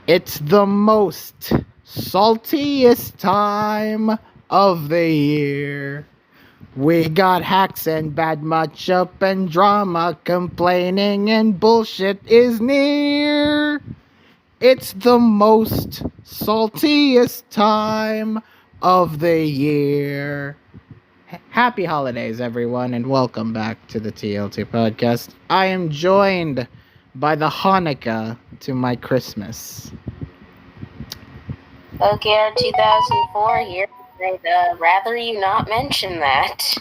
It's the most saltiest time of the year. We got hacks and bad matchup and drama, complaining and bullshit is near. It's the most saltiest time of the year. Happy holidays, everyone, and welcome back to the TLT podcast. I am joined by the Hanukkah to my Christmas. Okay, 2004 here. I'd rather you not mention that.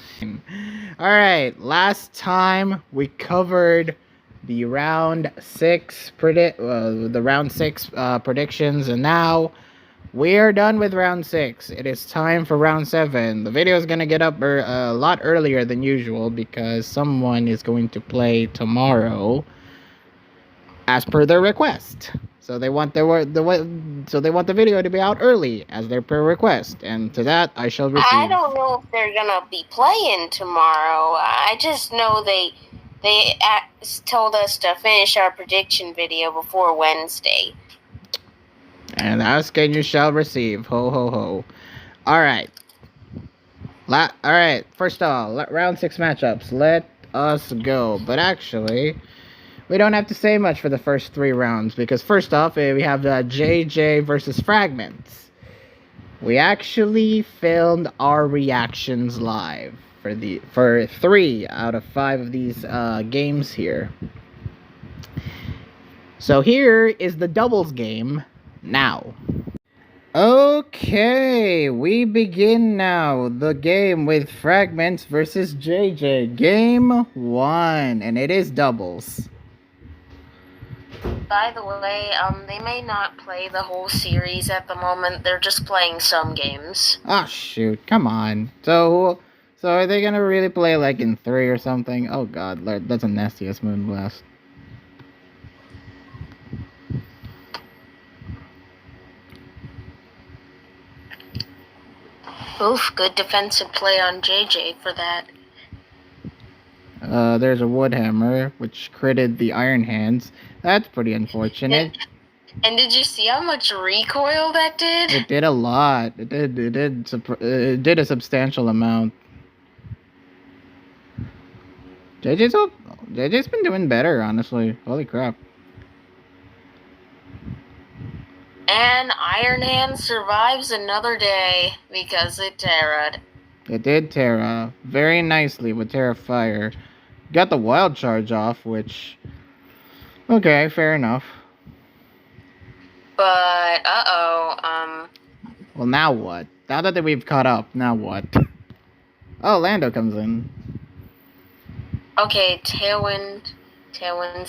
Alright, last time we covered the round 6 predictions, and now we're done with round 6. It is time for round 7. The video is going to get up a lot earlier than usual because someone is going to play tomorrow as per their request. So they want the video to be out early as their per request, and to that I shall receive. I don't know if they're gonna be playing tomorrow. I just know they told us to finish our prediction video before Wednesday. And ask and you shall receive. Ho ho ho. All right. Alright, first of all, round 6 matchups. Let us go. But actually, we don't have to say much for the first 3 rounds because first off, we have the JJ versus Fragments. We actually filmed our reactions live for 3 out of 5 of these games here. So here is the doubles game now. Okay, we begin now the game with Fragments versus JJ. Game 1, and it is doubles. By the way, they may not play the whole series at the moment. They're just playing some games. Ah, shoot, come on. So are they gonna really play like in 3 or something? Oh god, that's a nastiest Moonblast. Oof, good defensive play on JJ for that. There's a Woodhammer, which critted the Iron Hands. That's pretty unfortunate. And did you see how much recoil that did? It did a lot. It did a substantial amount. JJ's been doing better, honestly. Holy crap. And Iron Hand survives another day because it terra'd. It did Terra very nicely with Terra Fire. Got the Wild Charge off, which... Okay, fair enough. But, Well, now what? Now that we've caught up, now what? Oh, Lando comes in. Okay, Tailwind's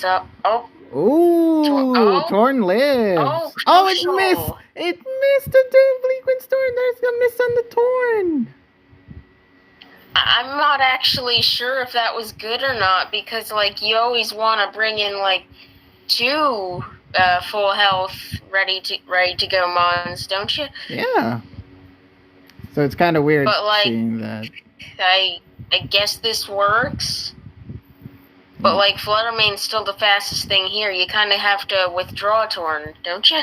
up. Oh. Ooh, Torn lives. Oh, it missed. It missed the Bleakwind Storm. There's a miss on the Torn. I'm not actually sure if that was good or not because, like, you always want to bring in, like, 2 full health ready to go mons, don't you? Yeah. So it's kind of weird but, like, seeing that. I guess this works. But, like, Fluttermane's still the fastest thing here. You kind of have to withdraw Torn, don't you?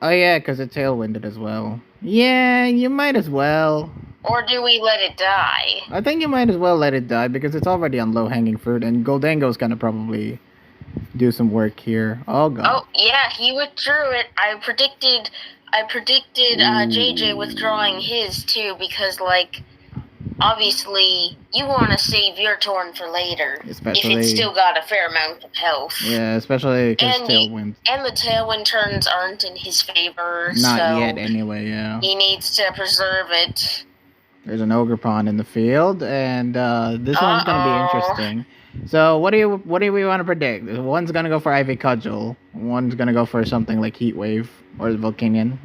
Oh, yeah, because it tailwinded as well. Yeah, you might as well. Or do we let it die? I think you might as well let it die because it's already on low-hanging fruit, and Goldango's gonna probably do some work here. Oh, God. Oh, yeah, he withdrew it. I predicted JJ withdrawing his, too, because, like... Obviously, you want to save your Torn for later, especially, if it's still got a fair amount of health. Yeah, especially because Tailwind. And the Tailwind turns aren't in his favor, Not yet, anyway, yeah. He needs to preserve it. There's an Ogre Pawn in the field, and this one's going to be interesting. So, what do we want to predict? One's going to go for Ivy Cudgel, one's going to go for something like Heat Wave, or the Volcanion.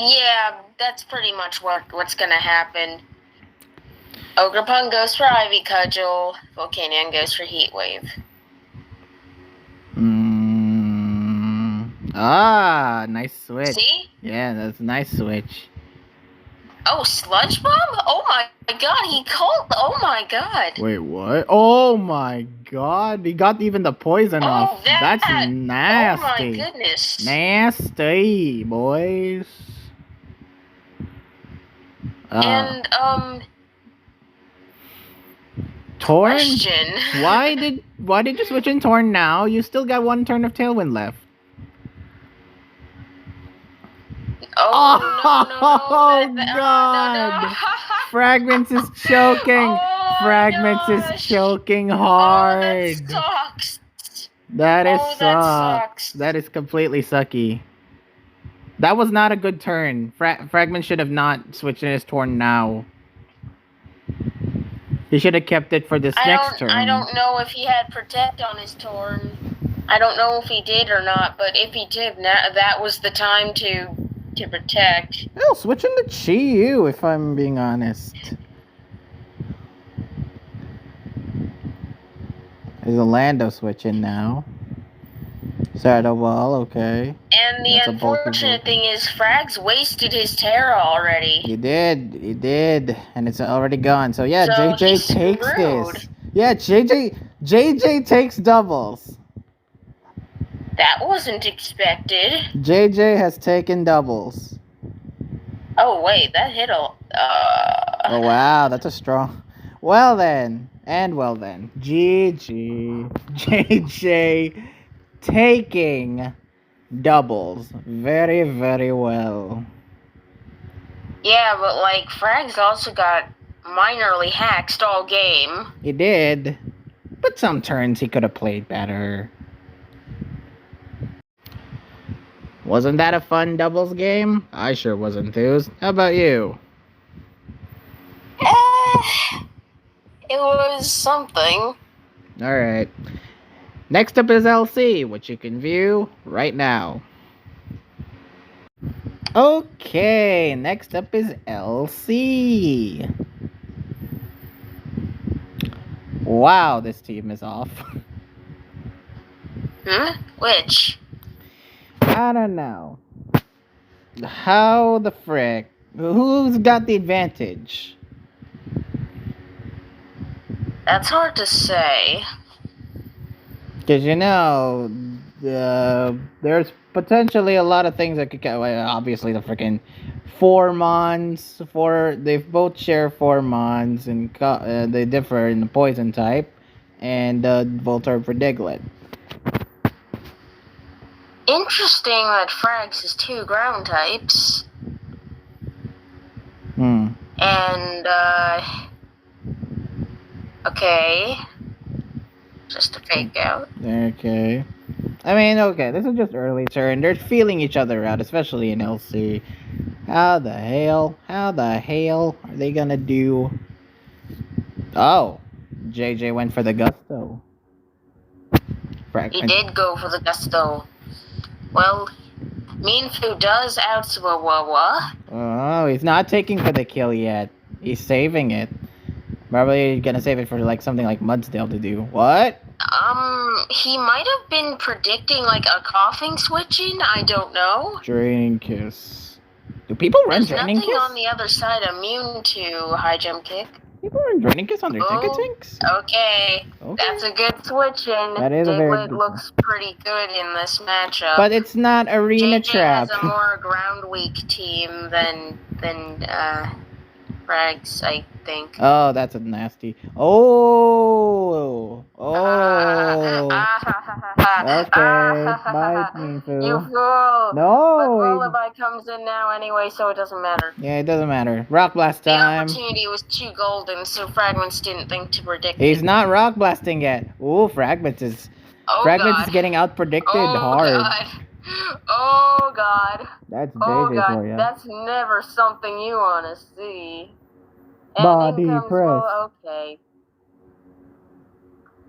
Yeah, that's pretty much what's gonna happen. Ogrepon goes for Ivy Cudgel, Volcanion goes for Heat Wave. Ah, nice switch. See? Yeah, that's a nice switch. Oh, Sludge Bomb? Oh my god, he called. Oh my god. Wait, what? Oh my god, he got even the poison off. Oh, that. That's Oh my nasty. goodness. Nasty, boys. And, Torn? question. Why did you switch in Torn now? You still got one turn of Tailwind left. Oh, no, God! no. Fragments is choking. Oh, Fragments is gosh. choking Oh, hard. that sucks. That is Oh, that sucks. That is completely sucky. That was not a good turn. Fragment should have not switched in his Torn now. He should have kept it for this next turn. I don't know if he had Protect on his Torn. I don't know if he did or not, but if he did, that was the time to protect. I'll switch into Chi-Yu if I'm being honest. There's a Lando switch in now. Shadow Ball, okay. And the unfortunate thing is, Frags wasted his Terra already. He did, and it's already gone. So yeah, so JJ takes this. Yeah, JJ takes doubles. That wasn't expected. JJ has taken doubles. Oh wait, that hit a. Oh wow, that's a strong. Well then, GG. JJ taking doubles. Very, very well. Yeah, but like Frags also got minorly hacked all game. He did, but some turns he could have played better. Wasn't that a fun doubles game? I sure was enthused. How about you? It was something. Alright. Next up is LC, which you can view right now. Okay, next up is LC. Wow, this team is off. Which? I don't know. How the frick? Who's got the advantage? That's hard to say. Because, you know, there's potentially a lot of things that could go. Obviously, the freaking 4 Mons. They both share 4 Mons, and they differ in the poison type. And Voltorb for Diglett. Interesting that Frags has 2 ground types. And, okay. Just a fake out. Okay. I mean, okay, this is just early turn. They're feeling each other out, especially in LC. How the hell are they gonna do? Oh, JJ went for the gusto. He did go for the gusto. Well, Meanfu does out Chihuahua. Oh, he's not taking for the kill yet. He's saving it. Probably gonna save it for like something like Mudsdale to do. What? He might have been predicting like a coughing switch in. I don't know. Draining Kiss. Do people run Draining Kiss? There's nothing on the other side immune to High Jump Kick. People run Draining Kiss on their Tinks? Okay. That's a good switch in. That is a very good looks pretty good in this matchup. But it's not Arena Trap. JJ has a more ground weak team than Frags, I think. Oh, that's a nasty. Oh. Okay. Bite me, fool. You fool. No. But Lullaby comes in now anyway, so it doesn't matter. Yeah, it doesn't matter. Rock Blast time. The opportunity was too golden, so Fragments didn't think to predict He's not Rock Blasting yet. Ooh, Fragments is getting out predicted hard. God. Oh god. That's JJ for you. That's never something you want to see. And Body press. Okay.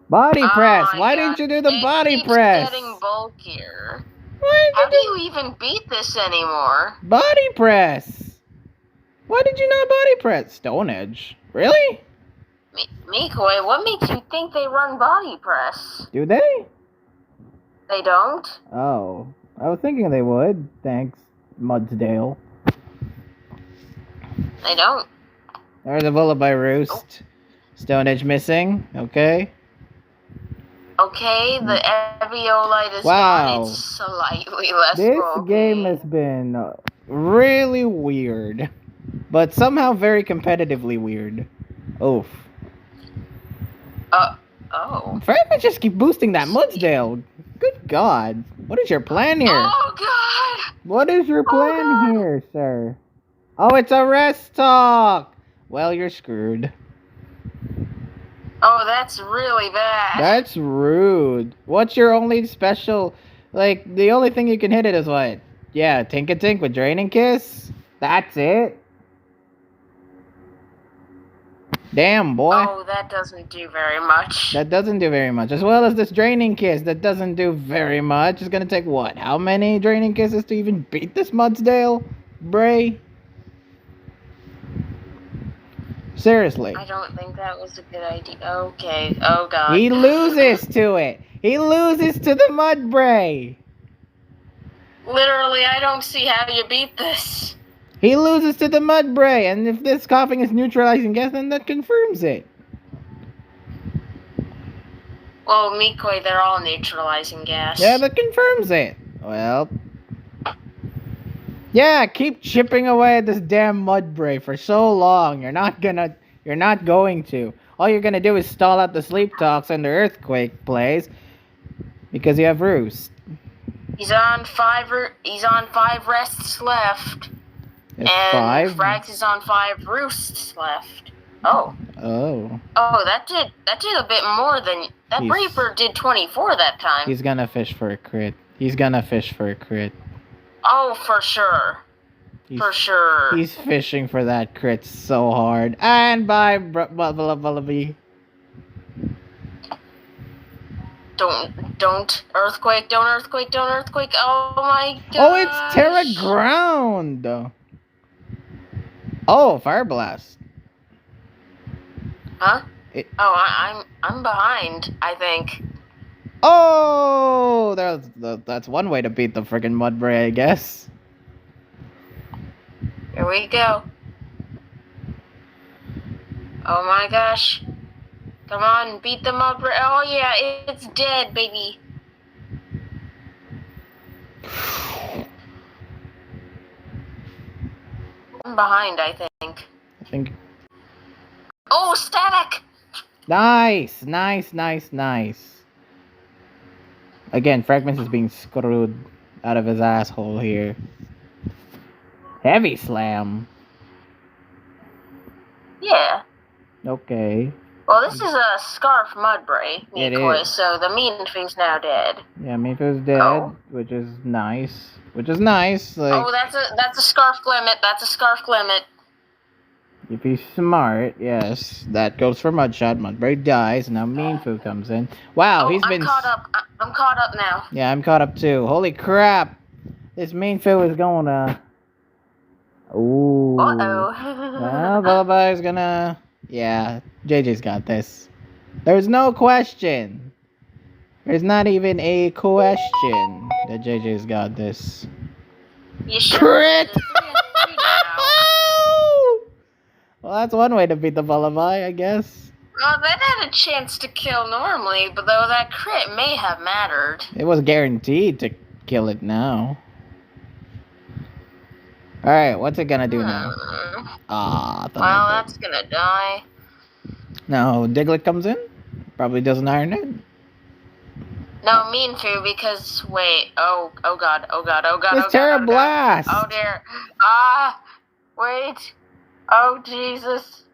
Body press. Why didn't you do the body press? It's getting bulkier. How do you even beat this anymore? Body press. Why did you not body press? Stone Edge. Really? Mikoi, what makes you think they run body press? Do they? They don't? Oh. I was thinking they would. Thanks, Mudsdale. I don't. There's a Lullaby Roost. Stone Edge missing. Okay. Okay, the Eviolite is Wow. gone. It's slightly less This bulky. game has been really weird, but somehow very competitively weird. Oof. Oh. Fragments just keep boosting that Mudsdale. Good God. What is your plan here? Oh, God! What is your plan God. here, sir? Oh, it's a rest talk. Well, you're screwed. Oh, that's really bad. That's rude. What's your only special... Like, the only thing you can hit it is what? Yeah, Tink-a-Tink with Draining Kiss? That's it? Damn, boy. Oh, that doesn't do very much. That doesn't do very much. As well as this Draining Kiss, that doesn't do very much. It's gonna take what? How many Draining Kisses to even beat this Mudsdale? Bray? Seriously. I don't think that was a good idea. Okay. Oh, God. He loses to it. He loses to the Mudbray. Literally, I don't see how you beat this. He loses to the Mudbray, and if this coughing is neutralizing gas, then that confirms it. Well, Mikoi, they're all neutralizing gas. Yeah, that confirms it. Well. Yeah, keep chipping away at this damn Mudbray for so long. You're not going to. All you're gonna do is stall out the sleep talks and the earthquake plays. Because you have Roost. He's on five rests left. It's and 5? Frags is on 5 roosts left. Oh. Oh. Oh, that did a bit more than that. Reaper did 24 that time. He's gonna fish for a crit. He's gonna fish for a crit. Oh, for sure. For sure. He's fishing for that crit so hard. And bye, Bullaby. Don't earthquake, don't earthquake, don't earthquake. Oh my god. Oh, it's Terra Ground. Oh, Fire Blast. Huh? I'm behind, I think. Oh, that's one way to beat the friggin' Mudbray, I guess. Here we go. Oh my gosh. Come on, beat the Mudbray. Oh yeah, it's dead, baby. I'm behind, I think. Oh, static! Nice. Again, Fragments is being screwed out of his asshole here. Heavy Slam. Yeah. Okay. Well, this is a Scarf Mudbray, Mikoi, is. so the Meanfoo's now dead. Yeah, Mifu's dead, which is nice. Like, oh, that's a Scarf Limit. That's a Scarf Limit. If he's smart, yes. That goes for Mudshot. Mudbray dies, now Meanfu comes in. Wow, I'm been... caught up. I'm caught up now. Yeah, I'm caught up too. Holy crap! This Meanfu is going to... Ooh. Uh-oh. Well, Lullaby's gonna... Yeah, JJ's got this. There's no question. There's not even a question that JJ's got this. You sure? Crit! Well, that's one way to beat the Lullaby, I guess. Well, that had a chance to kill normally, but though that crit may have mattered. It was guaranteed to kill it now. Alright, what's it gonna do now? Well, that's gonna die. No, Diglett comes in? Probably doesn't Iron it. No, Meanfu, because, wait, oh god. It's Terra Blast! Oh dear. Wait. Oh, Jesus.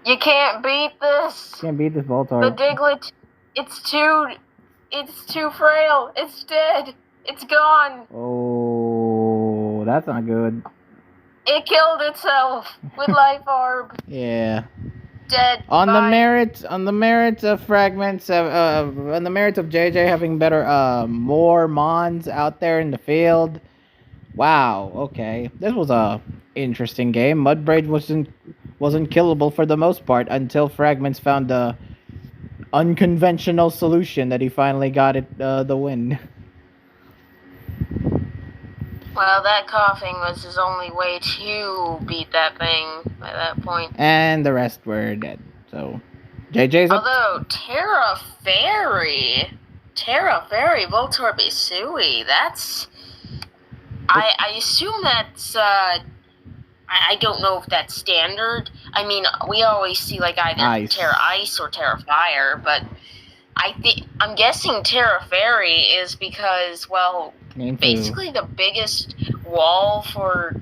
You can't beat this. Can't beat this Voltorb. The Diglett, it's too frail. It's dead. It's gone. Oh, that's not good. It killed itself with Life Orb. Yeah. Dead. On the merits of Fragments, on the merits of JJ having better, more Mons out there in the field. Wow. Okay, this was a interesting game. Mudbraid wasn't killable for the most part until Fragments found the unconventional solution that he finally got it the win. Well, that coughing was his only way to beat that thing by that point. And the rest were dead. So, JJ's up. Although, Terra Fairy, Voltorb Isui, that's... I assume that's, I don't know if that's standard. I mean, we always see, like, either Ice. Terra Ice or Terra Fire, but I'm guessing Terra Fairy is because, well, basically the biggest wall for...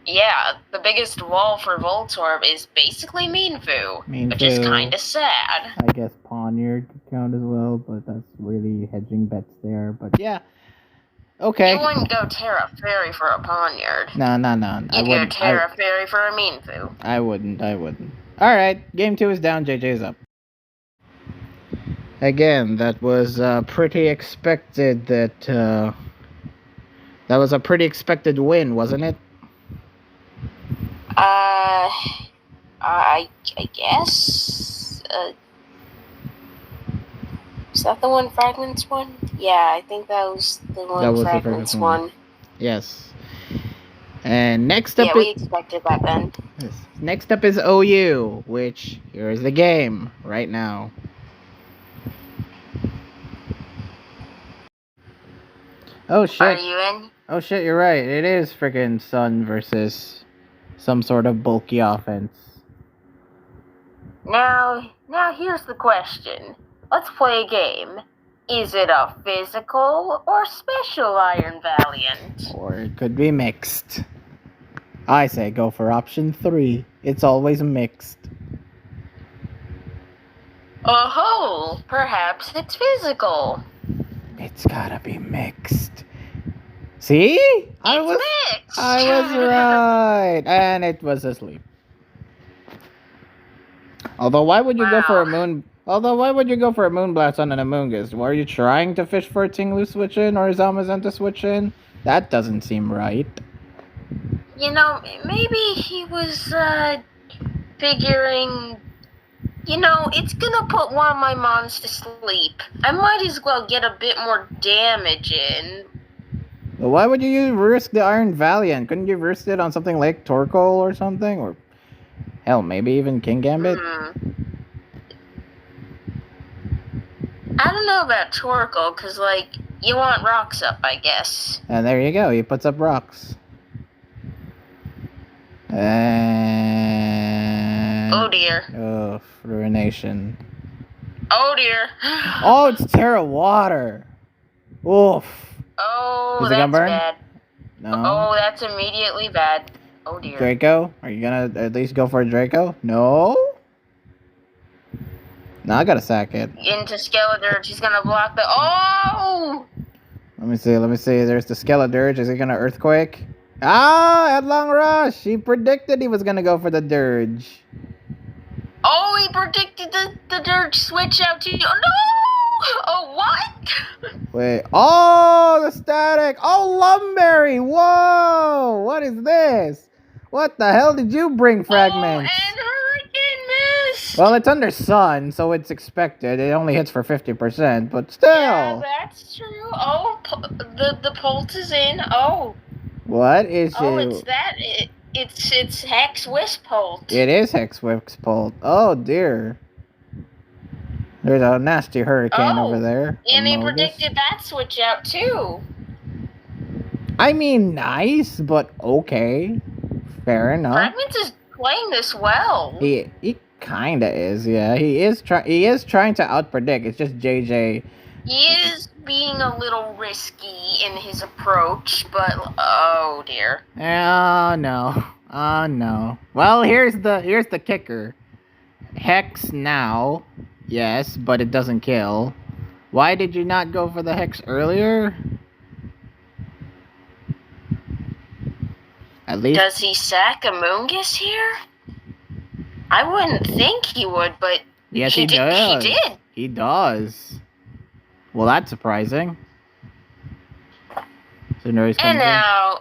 Yeah, the biggest wall for Voltorb is basically Mienfoo, which is kind of sad. I guess Pawniard could count as well, but that's really hedging bets there. But yeah, okay. You wouldn't go Terra Fairy for a Pawniard. No. You'd go Terra Fairy for a Mienfoo. I wouldn't. Alright, game 2 is down, JJ's up. Again, that was pretty expected that was a pretty expected win, wasn't it? I guess. Is that the one Fragments won? Yeah, I think that was the one Fragments won. Yes. And next up, yeah, we expected that then. Yes. Next up is OU, which here's the game right now. Oh shit! Are you in? Oh shit! You're right. It is freaking Sun versus some sort of bulky offense. Now here's the question. Let's play a game. Is it a physical or special Iron Valiant? Or it could be mixed. I say go for option 3. It's always mixed. Oh, perhaps it's physical. It's gotta be mixed. See? I was right. And it was asleep. Although why would you go for a Moonblast on an Amoonguss? Were you trying to fish for a Tinglu switch in or a Zamazenta switch in? That doesn't seem right. You know, maybe he was figuring, it's gonna put one of my mons to sleep. I might as well get a bit more damage in. Well, why would you risk the Iron Valiant? Couldn't you risk it on something like Torkoal or something? Or hell, maybe even King Gambit? I don't know about Torkoal, because, you want rocks up, I guess. And there you go, he puts up rocks. And... oh dear. Oh, Ruination. Oh dear. Oh, it's Terra Water. Oof. Oh, is it that's gonna burn? bad. No. Oh, that's immediately bad. Oh dear. Draco? Are you gonna at least go for a Draco? No? No, I gotta sack it. Into Skeledirge, he's gonna block the... Oh! Let me see. There's the Skeledirge. Is he gonna Earthquake? Ah, Headlong Rush! He predicted he was gonna go for the Dirge. Oh, he predicted the Dirge switch out to you. Oh, no! Oh, what? Wait. Oh, the static. Oh, Lumberry. Whoa. What is this? What the hell did you bring, Fragments? Oh, and Hurricane Mist. Well, it's under Sun, so it's expected. It only hits for 50%, but still. Yeah, that's true. Oh, the Pult is in. Oh. What is it? Oh, it's that. It's Hex Wisp Pult. It is Hex Wisp Pult. Oh, dear. There's a nasty hurricane over there. And he predicted that switch out, too. I mean, nice, but okay. Fair enough. Fragments is playing this well. He kinda is, yeah. He is trying to outpredict. It's just JJ. He is being a little risky in his approach, but oh dear. Oh no. Well, here's the kicker. Hex now. Yes, but it doesn't kill. Why did you not go for the Hex earlier? At least... Does he sack Amoonguss here? I wouldn't think he would, but yes, he does. He did. He does. Well, that's surprising. Cinderace and now,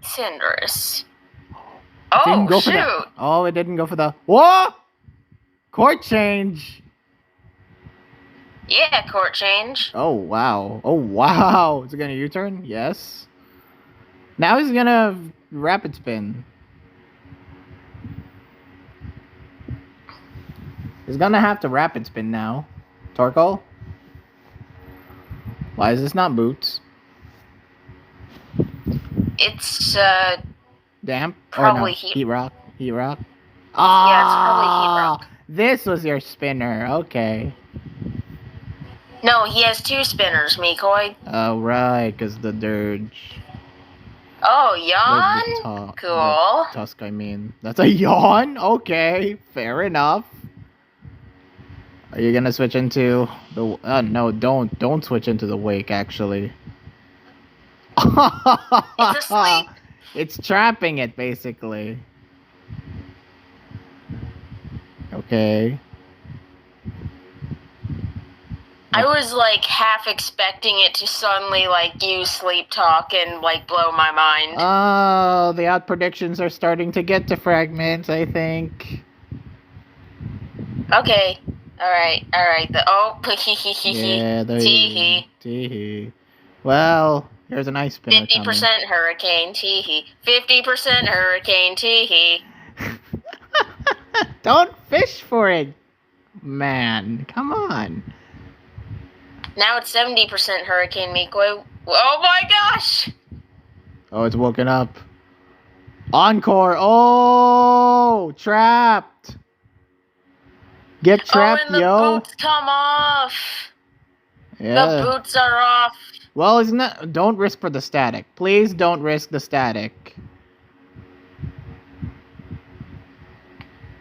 Cinderace. Oh, shoot. Oh, it didn't go for the... Whoa! Court change. Yeah, court change. Oh, wow. Is it going to U-turn? Yes. Now he's gonna rapid spin. He's gonna have to rapid spin now. Torkoal? Why is this not boots? It's Damp? Probably or no, heat. heat rock. Heat rock. Yeah, it's probably heat rock. This was your spinner. Okay. No, he has 2 spinners, Mikoi. Oh right, cause the dirge. Oh, The yawn? Cool. The tusk, I mean. That's a yawn? Okay, fair enough. Are you gonna switch into the... no, don't switch into the wake, actually. It's asleep. It's trapping it, basically. Okay. I was like half expecting it to suddenly like use sleep talk and like blow my mind. Oh, the out predictions are starting to get to fragments, I think. Okay. Alright. Yeah, there Teehee. Teehee. Well, here's an ice spinner 50% hurricane, teehee. 50% hurricane, teehee. Don't fish for it, man. Come on. Now it's 70% hurricane, Mikoi. Oh my gosh! Oh, it's woken up. Encore. Oh, trapped. Get trapped, and the boots come off. Yeah. The boots are off. Well, isn't that... Don't risk for the static. Please don't risk the static.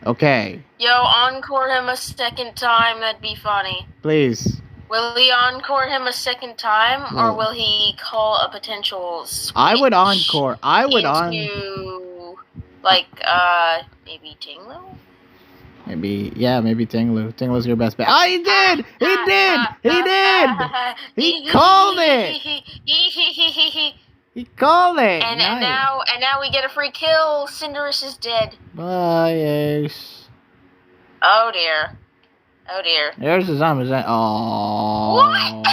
Okay. Yo, encore him a second time. That'd be funny. Please. Will he encore him a second time, or will he call a potential switch? I would encore. Like, maybe Tinglu? Maybe Tinglu. Tinglu's your best bet. Oh, he did! He did! He did! He called it! He called it! And nice. now we get a free kill. Cinderace is dead. Bye, Ace. Oh dear. Oh dear. There's his Amazon. Oh. What?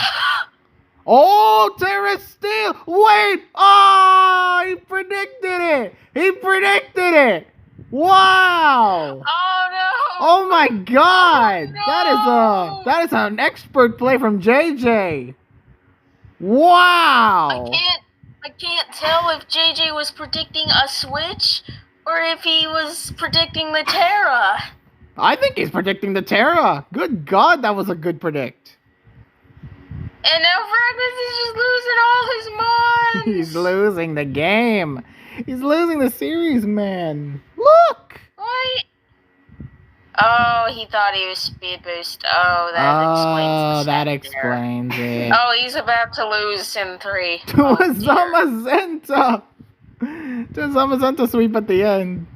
Oh, Terra Steel! Wait! Oh, he predicted it! He predicted it! Wow! Oh no! Oh my God! Oh, no. That is an expert play from JJ. Wow! I can't tell if JJ was predicting a switch or if he was predicting the Terra. I think he's predicting the Terra. Good God, that was a good predict. And now Fragments is just losing all his minds. He's losing the game. He's losing the series, man. Look! What? Oh, he thought he was speed boost. Oh, that explains it. Oh, he's about to lose in 3. To Zamazenta! To Zamazenta sweep at the end.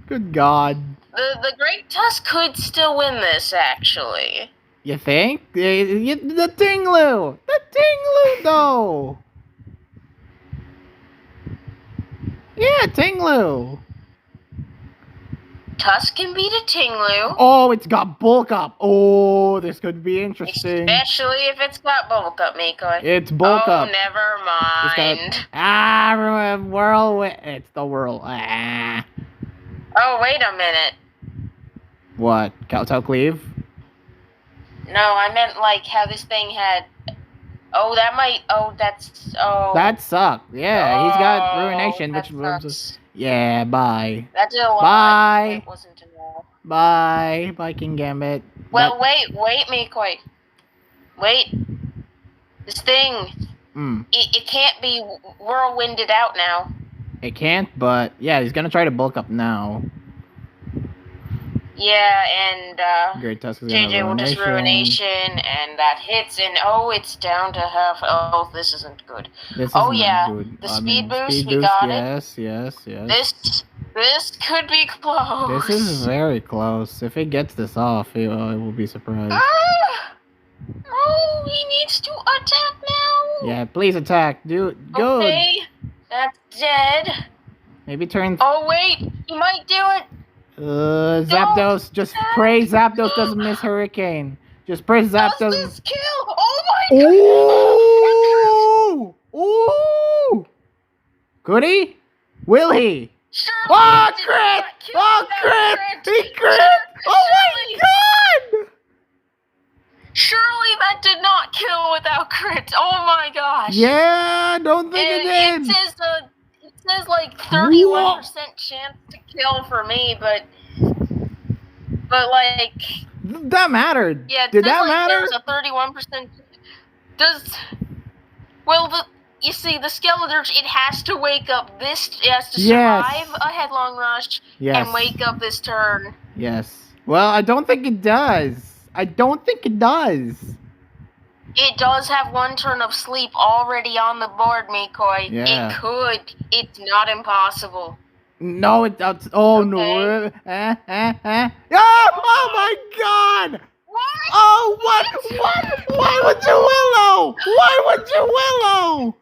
Good God. The Great Tusk could still win this, actually. You think? The Tinglu! The Tinglu, though! Yeah, Tinglu! Tusk can beat a Tinglu. Oh, it's got bulk up. Oh, this could be interesting. Especially if it's got bulk up, Mikoi. It's bulk up. Oh, never mind. Whirlwind. It's the whirl. Ah. Oh, wait a minute. What? Kowtow Cleave? No, I meant like how this thing had... Oh, that's... Oh. That sucked. Yeah, he's got Ruination, which... Yeah, bye. That did a lot. Bye. It wasn't enough. Bye. Bye, King Gambit. Well, wait, Mikoi. Wait. This thing... It can't be whirlwinded out now. It can't, but... Yeah, he's gonna try to bulk up now. Yeah, and Great Tusk is JJ will just Ruination, and that hits, and oh, it's down to half. Oh, this isn't good. This is good. The speed boost, we got it. Yes. This could be close. This is very close. If it gets this off, I will be surprised. Oh, he needs to attack now. Yeah, please attack. Go. Okay, that's dead. Maybe turn... Oh, wait, he might do it. Zapdos, just pray Zapdos doesn't miss Hurricane. Just pray Zapdos. Does this kill? Oh my god! Ooh! Ooh! Could he? Will he? Surely Oh, he did crit! not kill Oh, without crit! He crit! Oh my god! Surely that did not kill without crit. Oh my gosh. Yeah, don't think it It did. says like 31% chance to kill for me, but like That mattered. yeah, it Did says that like matter? there's a 31%. You see, the Skeletors, it has to wake up this. It has to survive a headlong rush and wake up this turn. Yes. Well, I don't think it does. I don't think it does. It does have one turn of sleep already on the board, Mikoi. Yeah. It could. It's not impossible. No, it does. Oh Okay. no. Oh my god! What? Oh, what? Why would you willow? Why would you willow?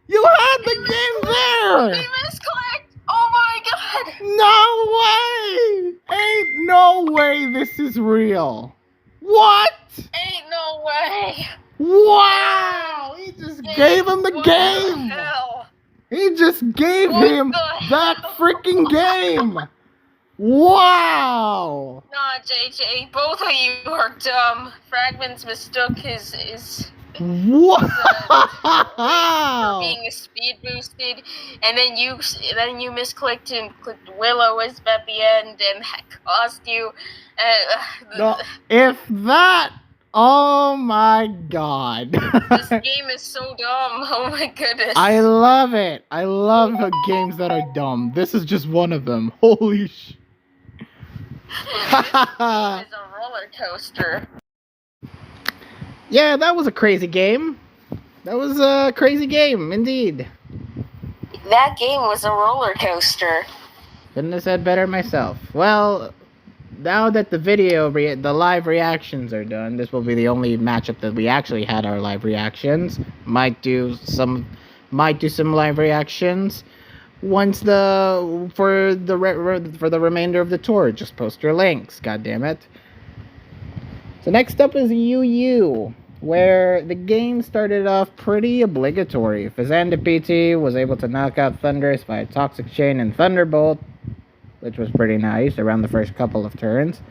You had the game there. He misclicked. Oh my god. No way. Ain't no way this is real. What? Ain't no way. Wow! He just gave him the game. The hell? He just gave What him the that hell? freaking game. Wow! Nah, JJ, both of you are dumb. Fragments mistook his Wow! for being a speed boosted, and then you misclicked and clicked Willow as at the end, and that cost you. No, if that, oh my god! This game is so dumb. Oh my goodness! I love it. I love games that are dumb. This is just one of them. Holy sh! This game is a roller coaster. Yeah, that was a crazy game. That was a crazy game, indeed. That game was a roller coaster. Couldn't have said better myself. Well, now that the live reactions are done, this will be the only matchup that we actually had our live reactions. Might do some live reactions once for the remainder of the tour. Just post your links. God damn it. So next up is UU, where the game started off pretty obligatory. Fazanda PT was able to knock out Thunderous by a Toxic Chain and Thunderbolt, which was pretty nice around the first couple of turns.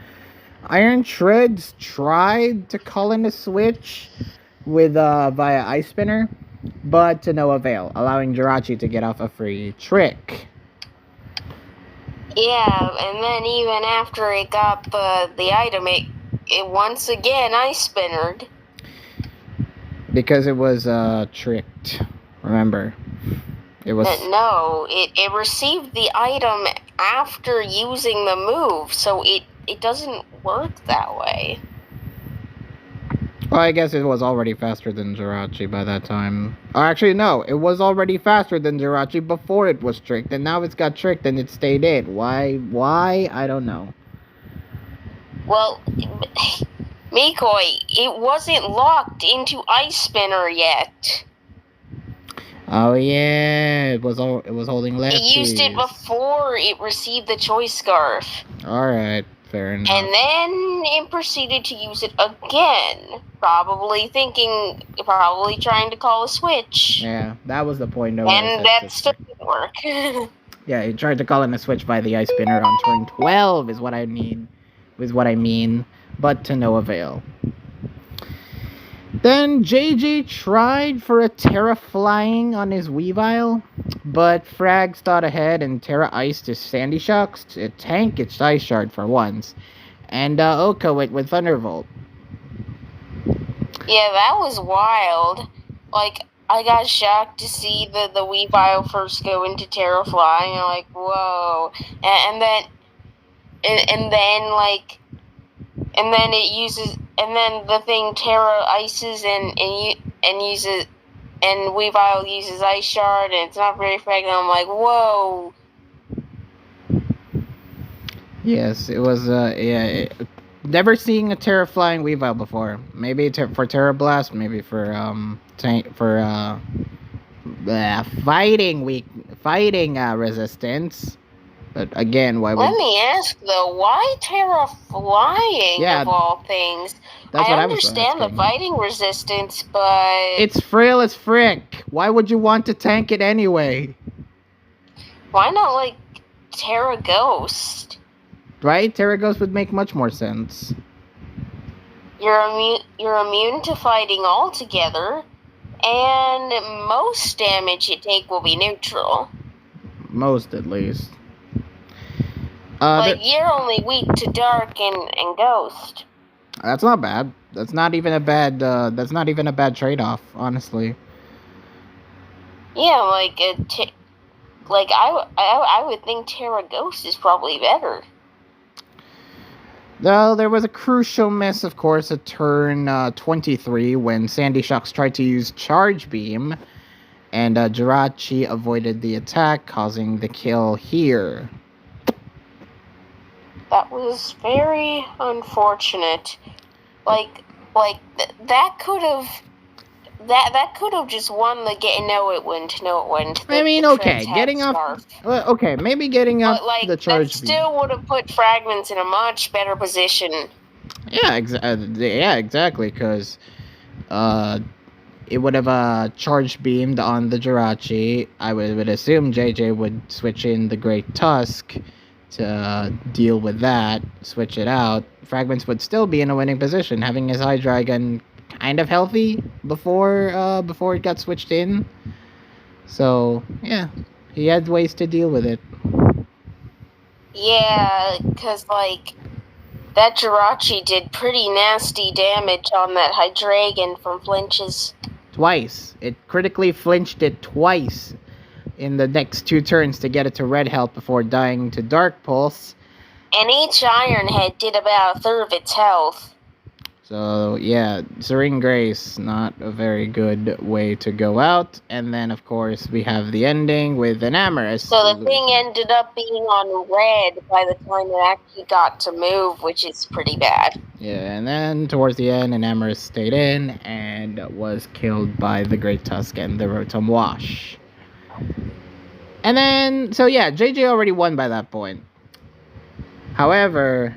Iron Shreds tried to call in a switch with via Ice Spinner, but to no avail, allowing Jirachi to get off a free trick. Yeah, and then even after it got the item, it once again Ice Spinnered. Because it was tricked. Remember, it was no. It received the item after using the move, so it doesn't work that way. Well, I guess it was already faster than Jirachi by that time. Or actually, no, it was already faster than Jirachi before it was tricked, and now it's got tricked and it stayed in. Why? I don't know. Well, Mikoi, it wasn't locked into Ice Spinner yet. Oh yeah, it was holding lefties. It used it before it received the Choice Scarf. Alright, fair enough. And then it proceeded to use it again. Probably trying to call a switch. Yeah, that was the point. And that still didn't work. Yeah, he tried to call in a switch by the Ice Spinner on turn 12 is what I mean, but to no avail. Then JJ tried for a Terra Flying on his Weavile, but Frags thought ahead and Terra Iced his Sandy Shocks to tank its Ice Shard for once, and Oko went with Thunderbolt. Yeah, that was wild. Like, I got shocked to see the Weavile first go into Terra Flying, and I'm like, whoa. And then it uses, and then the thing Terra ices and uses, and Weavile uses Ice Shard, and it's not very effective. I'm like, whoa. Yes, it was, never seeing a Terra Flying Weavile before. Maybe for Terra Blast, maybe for, fighting resistance. But again, why would... Let me ask though, why Terra Flying of all things? That's I what understand I was the fighting resistance, but it's frail as frick. Why would you want to tank it anyway? Why not, like, Terra Ghost? Right? Terragos would make much more sense. You're immune to fighting altogether, and most damage you take will be neutral. Most, at least. Like, you're only weak to Dark and Ghost. That's not bad. That's not even a bad. That's not even a bad trade-off, honestly. Yeah, like I would think Terra Ghost is probably better. Though there was a crucial miss, of course, at turn 23 when Sandy Shocks tried to use Charge Beam, and Jirachi avoided the attack, causing the kill here. That was very unfortunate. That could have just won the game. No, it wouldn't. I mean, okay, getting off. Okay, maybe getting off the Charge Beam. That still would have put Fragments in a much better position. Yeah, exactly, because it would have Charge Beamed on the Jirachi. I would assume JJ would switch in the Great Tusk to deal with that, switch it out. Fragments would still be in a winning position, having his High Dragon kind of healthy before it got switched in. So yeah, he had ways to deal with it. Yeah, because that Jirachi did pretty nasty damage on that Hydreigon from flinches. Twice. It critically flinched it twice in the next 2 turns to get it to red health before dying to Dark Pulse. And each Iron Head did about a third of its health. So yeah, Serene Grace, not a very good way to go out. And then of course we have the ending with an Amorous. So the thing ended up being on red by the time it actually got to move, which is pretty bad. Yeah, and then towards the end, an Amorous stayed in and was killed by the Great Tusk and the Rotom Wash. And then, so yeah, JJ already won by that point. However,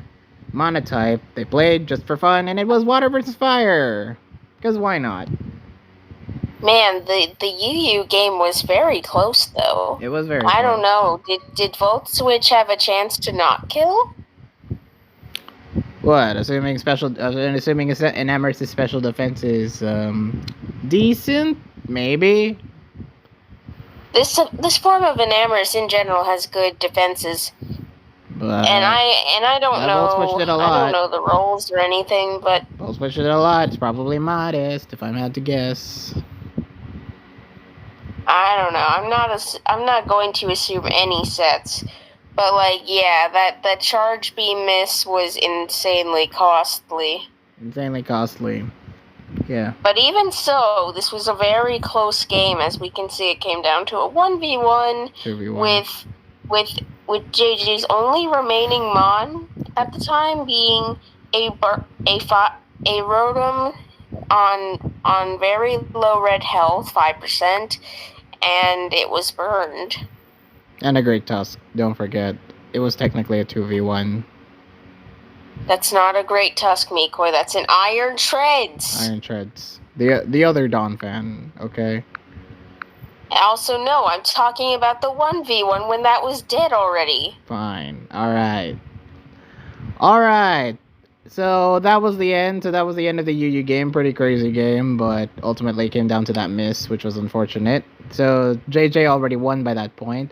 Monotype, they played just for fun, and it was Water versus Fire. Because why not? Man, the UU game was very close, though. It was very I don't know. Did Volt Switch have a chance to not kill? What? Assuming an Amorous' special defense is decent? Maybe? This form of an Amorous in general has good defenses. But, and I don't know. Switched it a lot. I don't know the roles or anything, but Volt switched it a lot. It's probably modest, if I'm had to guess. I don't know. I'm not going to assume any sets, but yeah, that Charge Beam miss was insanely costly. Insanely costly. Yeah. But even so, this was a very close game. As we can see, it came down to a 1v1 with JJ's only remaining Mon at the time being a Rotom on very low red health, 5%, and it was burned. And a Great Tusk, don't forget. It was technically a 2v1. That's not a Great Tusk, Mikoi. That's an Iron Treads. Iron Treads. The other Dawn fan, okay? Also, no, I'm talking about the 1v1 when that was dead already. Fine. Alright. Alright. So that was the end. So that was the end of the UU game. Pretty crazy game, but ultimately it came down to that miss, which was unfortunate. So JJ already won by that point.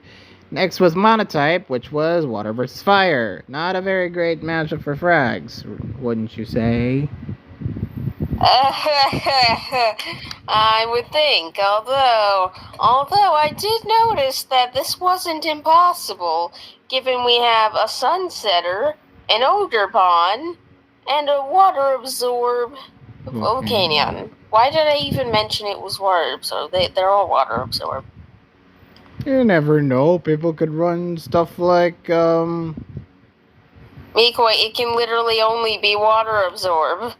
Next was Monotype, which was Water versus Fire. Not a very great matchup for frags, wouldn't you say? I would think, although I did notice that this wasn't impossible, given we have a Sunsetter, an Ogerpon, and a Water Absorb Volcanion. Why did I even mention it was Water Absorb? They're all Water Absorb. You never know. People could run stuff like, Mikoi, it can literally only be Water Absorb.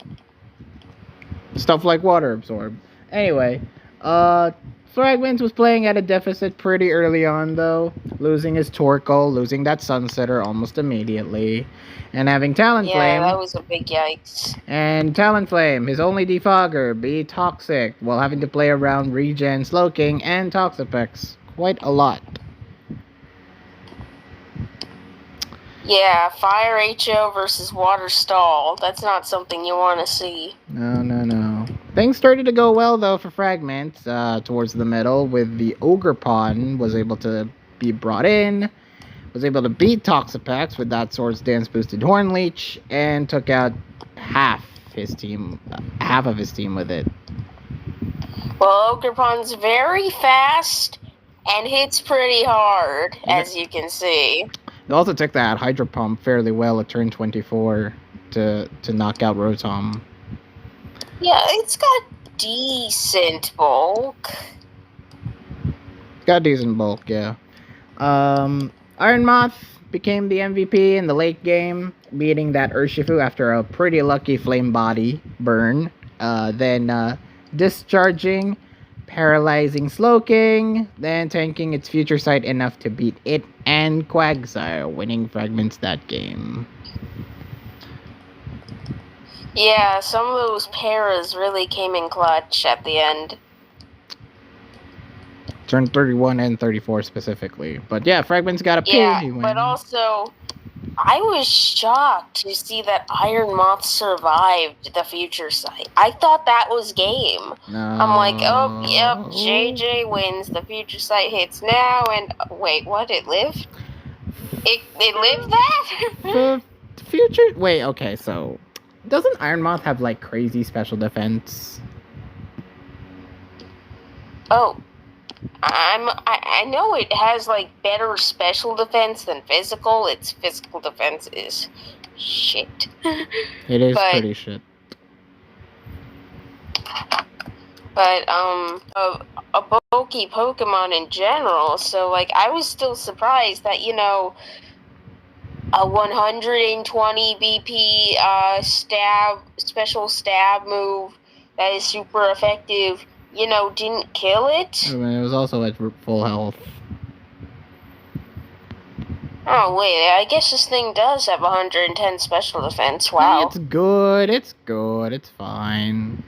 Stuff like Water Absorb. Anyway, Fragments was playing at a deficit pretty early on, though. Losing his Torkoal, losing that Sunsetter almost immediately. And having Talonflame. Yeah, that was a big yikes. And Talonflame, his only defogger, be Toxic, while having to play around Regen, Slowking, and Toxapex quite a lot. Yeah, Fire HO versus Water Stall. That's not something you want to see. No. Things started to go well though for Fragment towards the middle, with the Ogre Pawn was able to be brought in, was able to beat Toxapex with that Swords Dance boosted Horn Leech, and took out half of his team with it. Well, Ogrepon's very fast and hits pretty hard, as you can see. It also took that Hydro Pump fairly well at turn 24 to knock out Rotom. Yeah, it's got decent bulk. Got decent bulk, yeah. Iron Moth became the MVP in the late game, beating that Urshifu after a pretty lucky Flame Body burn. Then discharging, paralyzing Slowking, then tanking its future sight enough to beat it and Quagsire, winning Fragments that game. Yeah, some of those paras really came in clutch at the end. Turn 31 and 34 specifically. But yeah, Fragments got a PG win. But also, I was shocked to see that Iron Moth survived the future sight. I thought that was game. No. I'm like, oh, yep, JJ wins. The future sight hits now, and wait, what? It lived? It lived that? The future... Wait, okay, so... Doesn't Iron Moth have, like, crazy special defense? Oh. I know it has like better special defense than physical. Its physical defense is shit. It is pretty shit. But a bulky Pokemon in general. So like I was still surprised that a 120 BP special stab move that is super effective. Didn't kill it. I mean, it was also at full health. Oh, wait, I guess this thing does have 110 special defense. Wow. It's good, it's fine.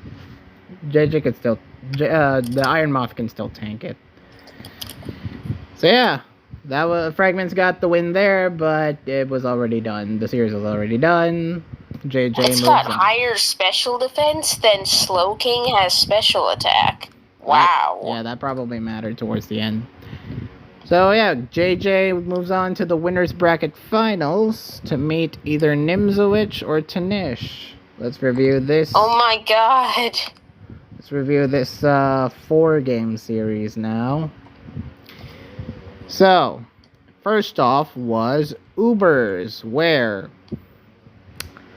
JJ could still... the Iron Moth can still tank it. So yeah, that was... Fragments got the win there, but it was already done. The series was already done. JJ it's got higher special defense than Slowking has special attack. Wow. Yeah, that probably mattered towards the end. So yeah, JJ moves on to the winner's bracket finals to meet either Nimzowitsch or Tanish. Let's review this. Oh my god. Let's review this 4-game series now. So, first off was Ubers, where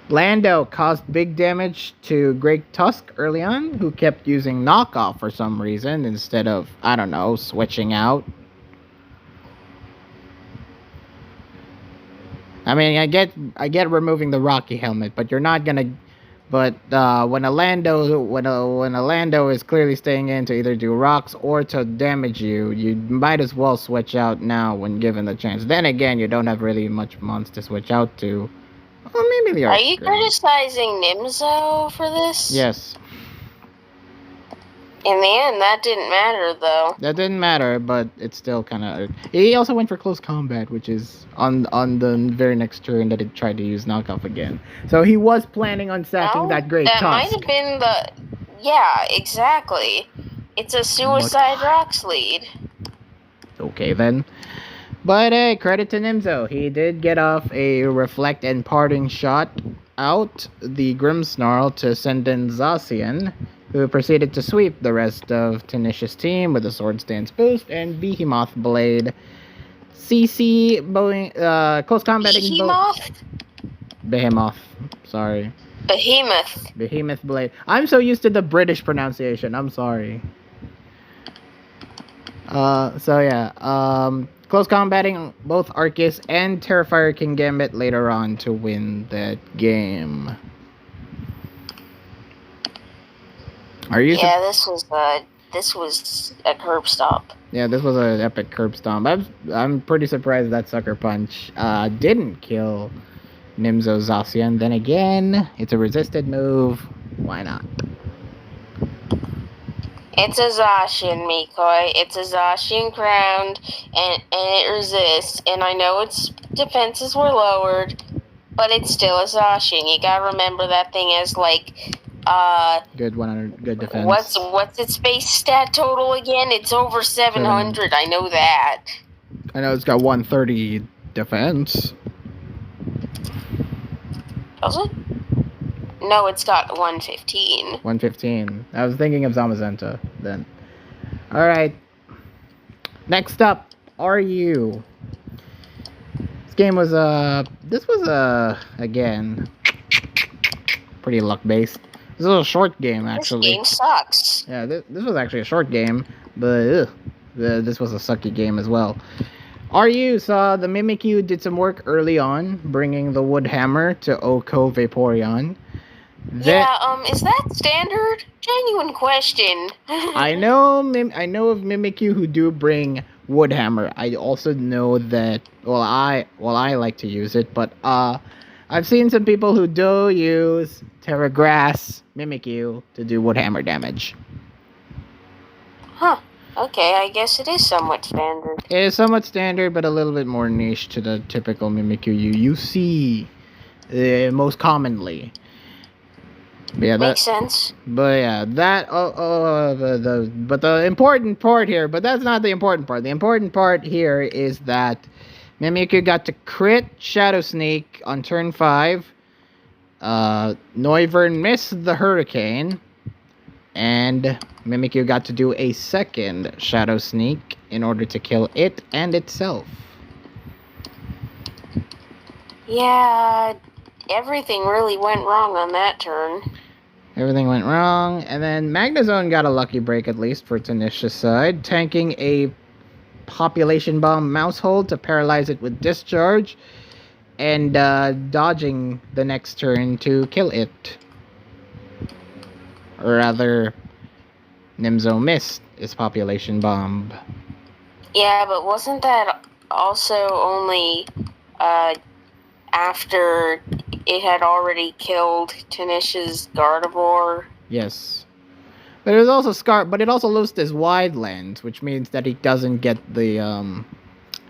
Lando caused big damage to Greg Tusk early on, who kept using knockoff for some reason instead of, I don't know, switching out. I mean, I get removing the Rocky helmet, but you're not gonna. But when a Lando is clearly staying in to either do rocks or to damage you, you might as well switch out now when given the chance. Then again, you don't have really much mons to switch out to. Well, maybe the Are you criticizing Nimzo for this? Yes. In the end, that didn't matter, though. That didn't matter, but it's still kind of... He also went for close combat, which is on the very next turn that it tried to use knockoff again. So he was planning on sacking that great Tusk. That might have been the... Yeah, exactly. It's a suicide rocks lead. Okay, then. But hey, credit to Nimzo. He did get off a Reflect and Parting shot out the Grimmsnarl to send in Zacian, who proceeded to sweep the rest of Tanish's team with a Swords Dance boost and Behemoth Blade. CC close combating Behemoth. Sorry. Behemoth Blade. I'm so used to the British pronunciation. I'm sorry. So yeah. Close combating both Arceus and Terrifier King Gambit later on to win that game. This was a curb stomp. Yeah, this was an epic curb stomp. I'm pretty surprised that Sucker Punch didn't kill Nimzo Zacian. Then again, it's a resisted move. Why not? It's a Zacian, Mikoi. It's a Zacian crowned, and it resists. And I know it's defenses were lowered, but it's still exhausting. You gotta remember that thing has good 100, good defense. What's its base stat total again? It's over 700. I know that. I know it's got 130 defense. Does it? No, it's got 115. 115. I was thinking of Zamazenta then. All right. Next up, RU. This game was again pretty luck based. This was a short game actually. This game sucks. Yeah, this was actually a short game, but this was a sucky game as well. RU saw the Mimikyu did some work early on, bringing the wood hammer to Oko Vaporeon. Is that standard? Genuine question. I know of Mimikyu who do bring wood hammer. I also know that I like to use it, but I've seen some people who do use Terra Grass Mimikyu to do wood hammer damage. Huh. Okay, I guess it is somewhat standard. It is somewhat standard, but a little bit more niche to the typical Mimikyu you see most commonly. Yeah, makes sense. But yeah, but the important part here, but that's not the important part. The important part here is that Mimikyu got to crit Shadow Sneak on turn 5. Noivern missed the Hurricane, and Mimikyu got to do a second Shadow Sneak in order to kill it and itself. Yeah, everything really went wrong on that turn. Everything went wrong, and then Magnezone got a lucky break at least for Tanish's side, tanking a Population Bomb Mousehold to paralyze it with Discharge, and dodging the next turn to kill it. Or rather, Nimzo missed his Population Bomb. Yeah, but wasn't that also only after it had already killed Tanish's Gardevoir? Yes. But it was also but it also lost his wide lens, which means that he doesn't get the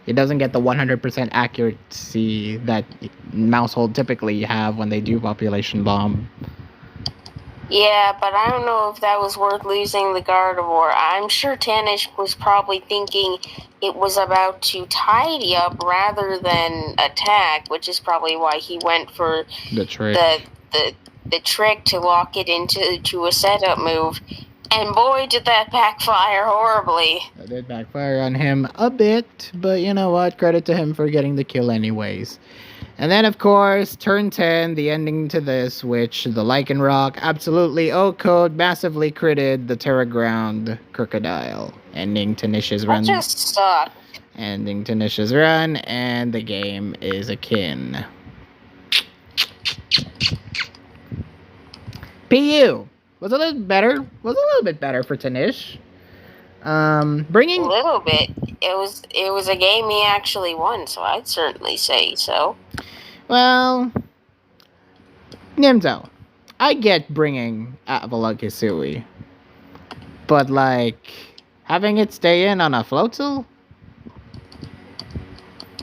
100% accuracy that Mousehold typically have when they do Population Bomb. Yeah, but I don't know if that was worth losing the Gardevoir. I'm sure Tanish was probably thinking it was about to tidy up rather than attack, which is probably why he went for the trick. The trick to lock it into a setup move. And boy, did that backfire horribly. That did backfire on him a bit, but you know what? Credit to him for getting the kill anyways. And then, of course, turn 10, the ending to this, which the Lycanroc absolutely O-code massively critted the Terra Ground Crocodile, ending Tanish's run. That just sucked. Ending Tanish's run, and the game is akin. PU was a little better. Was a little bit better for Tanish. Bringing a little bit. It was a game he actually won, so I'd certainly say so. Well, Nimzo, I get bringing Avalugg Hisui, but like having it stay in on a Floatzel?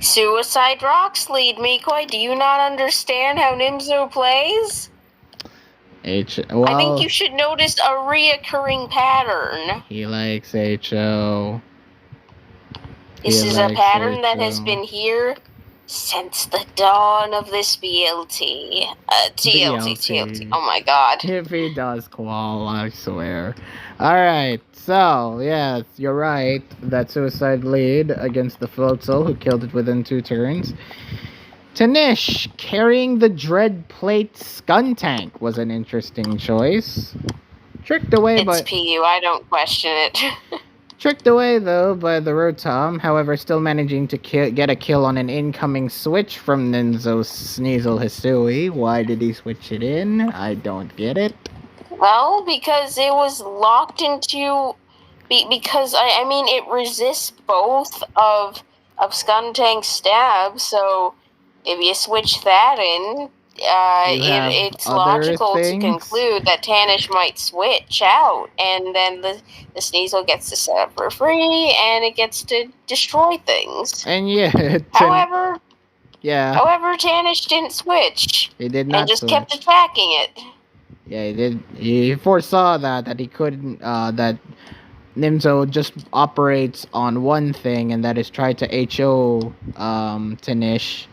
Suicide Rocks lead, Mikoi. Do you not understand how Nimzo plays? I think you should notice a reoccurring pattern. He likes HO. This is a pattern that has been here since the dawn of this BLT. TLT. Oh my god. If he does qual, I swear. Alright, so, yes, you're right. That suicide lead against the Floatzel, who killed it within 2 turns. Tanish carrying the Dread Plate Skuntank was an interesting choice. Tricked away by... It's PU, I don't question it. Tricked away, though, by the Rotom, however, still managing to get a kill on an incoming switch from Ninzo Sneasel Hisui. Why did he switch it in? I don't get it. Well, because it was locked into... Because, I mean, it resists both of Skuntank's stabs, so if you switch that in... it's logical to conclude that Tanish might switch out, and then the Sneasel gets to set up for free, and it gets to destroy things. And yeah, however, Yeah, However, Tanish didn't switch he did and not just switch. kept attacking it. Yeah, he did. He foresaw that he couldn't. That Nimzo just operates on one thing, and that is try to HO Tanish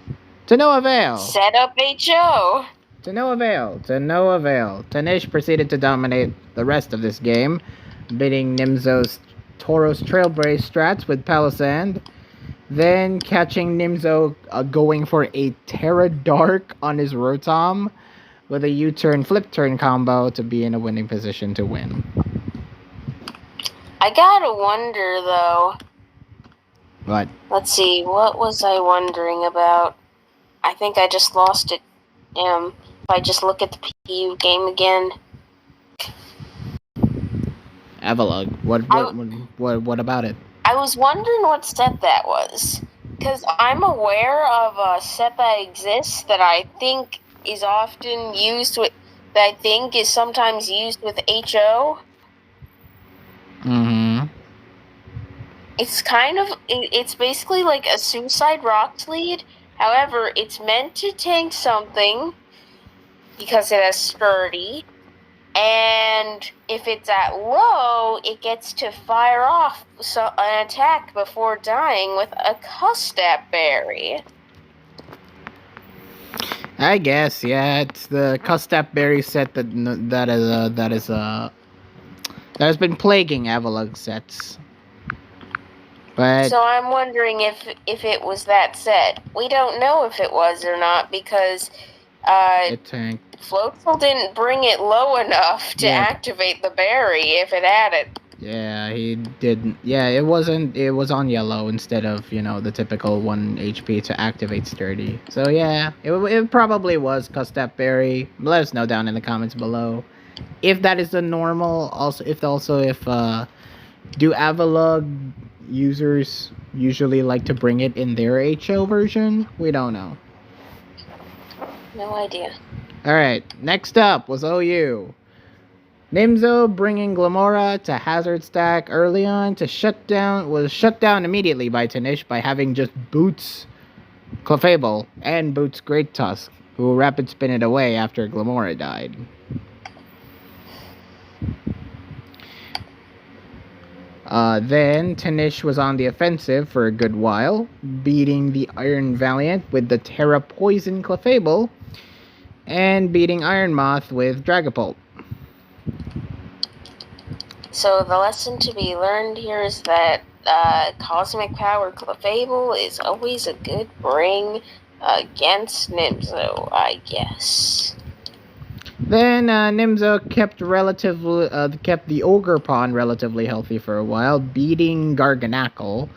to no avail. Set up HO. To no avail. To no avail. Tanish proceeded to dominate the rest of this game, beating Nimzo's Tauros Trailblaze strats with Palisand, then catching Nimzo going for a Terra Dark on his Rotom with a U-turn flip turn combo to be in a winning position to win. I gotta wonder though. What? Let's see, what was I wondering about? I think I just lost it. If I just look at the PU game again. Avalog. What about it? I was wondering what set that was. Because I'm aware of a set that exists that I think is often used with, that I think is sometimes used with HO. Mm-hmm. It's basically like a Suicide Rocks lead. However, it's meant to tank something because it has sturdy. And if it's at low, it gets to fire off an attack before dying with a Custap Berry. I guess, yeah. It's the Custap Berry set that has been plaguing Avalog sets. But so I'm wondering if it was that set. We don't know if it was or not because it tanked. Floatzel didn't bring it low enough to activate the berry if it had it. Yeah, he didn't. Yeah, it wasn't. It was on yellow instead of the typical 1 HP to activate sturdy. So yeah, it probably was Custap Berry. Let us know down in the comments below if that is the normal. Also, if do Avalog users usually like to bring it in their HO version? We don't know. No idea. Alright, next up was OU. Nimzo bringing Glamora to Hazard Stack early on was shut down immediately by Tanish by having just Boots Clefable and Boots Great Tusk, who rapid spin it away after Glamora died. Then Tanish was on the offensive for a good while, beating the Iron Valiant with the Terra Poison Clefable, and beating Iron Moth with Dragapult. So the lesson to be learned here is that Cosmic Power Clefable is always a good bring against Nimzo, I guess. Then Nimzo kept the Ogre Pawn relatively healthy for a while, beating Garganackle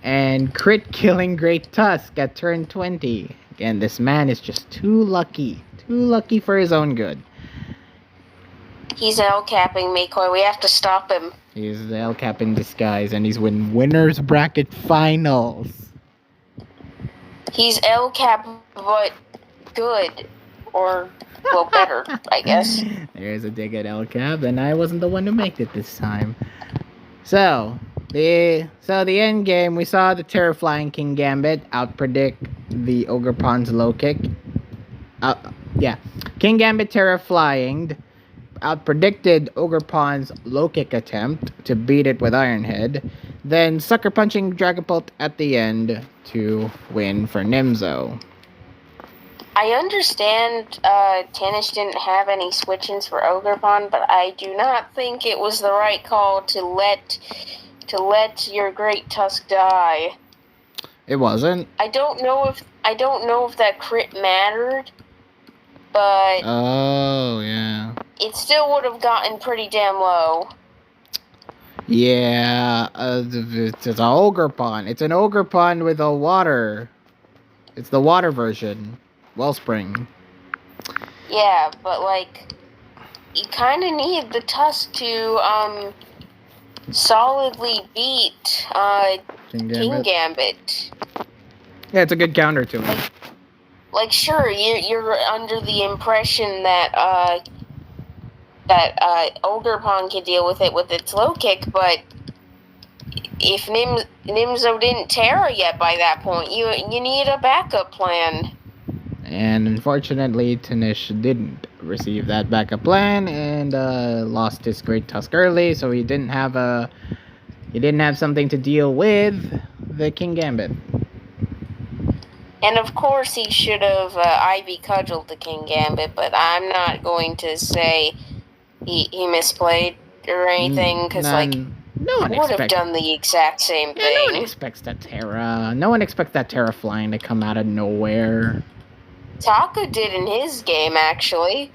and crit killing Great Tusk at turn 20. Again, this man is just too lucky for his own good. He's L-capping Makoi. We have to stop him. He's the L-cap in disguise, and he's winning winners bracket finals. He's L-cap, but good, or well, better, I guess. There's a dig at L-cap, and I wasn't the one to make it this time. So the end game, we saw the Terraflying King Gambit outpredict the Ogre Pawn's low kick. King Gambit Terraflying outpredicted Ogre Pawn's low kick attempt to beat it with Iron Head, then sucker punching Dragapult at the end to win for Nimzo. I understand Tanish didn't have any switch-ins for Ogre Pawn, but I do not think it was the right call to let your Great Tusk die. It wasn't. I don't know if that crit mattered, but oh yeah, it still would have gotten pretty damn low. Yeah, it's an Ogre Pawn. It's an Ogre Pawn with a water. It's the water version. Wellspring. Yeah, but like, you kind of need the Tusk to solidly beat King Gambit. Yeah, it's a good counter to it. Like, sure, you're under the impression that Ogre Pawn can deal with it with its low kick, but if Nimzo didn't Terra yet by that point, you need a backup plan. And unfortunately, Tanish didn't receive that backup plan and lost his Great Tusk early, so he didn't have something to deal with the King Gambit. And of course, he should have Ivy cudgeled the King Gambit, but I'm not going to say he misplayed or anything, because no one would have done the exact same thing. No one expects that Terra. No one expects that Terra flying to come out of nowhere. Taka did in his game, actually.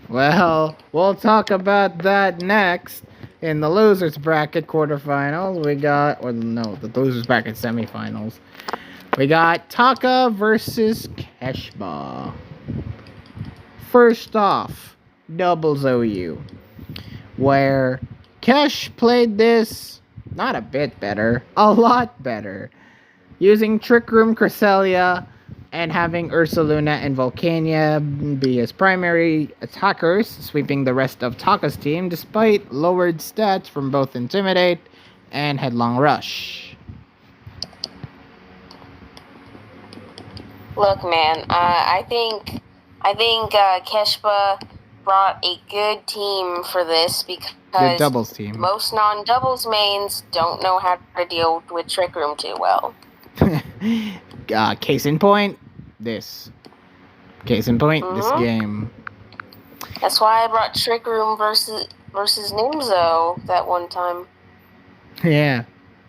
Well, we'll talk about that next. In the losers bracket quarterfinals, the losers bracket semifinals. We got Taka versus Keshba. First off, doubles OU, where Kesh played this not a bit better, a lot better, using Trick Room Cresselia and having Ursaluna and Volcania be his primary attackers, sweeping the rest of Taka's team despite lowered stats from both Intimidate and Headlong Rush. Look, man, I think Keshba brought a good team for this because good doubles team. Most non-doubles mains don't know how to deal with Trick Room too well. Case in point, this game. That's why I brought Trick Room versus Nimzo that one time. Yeah,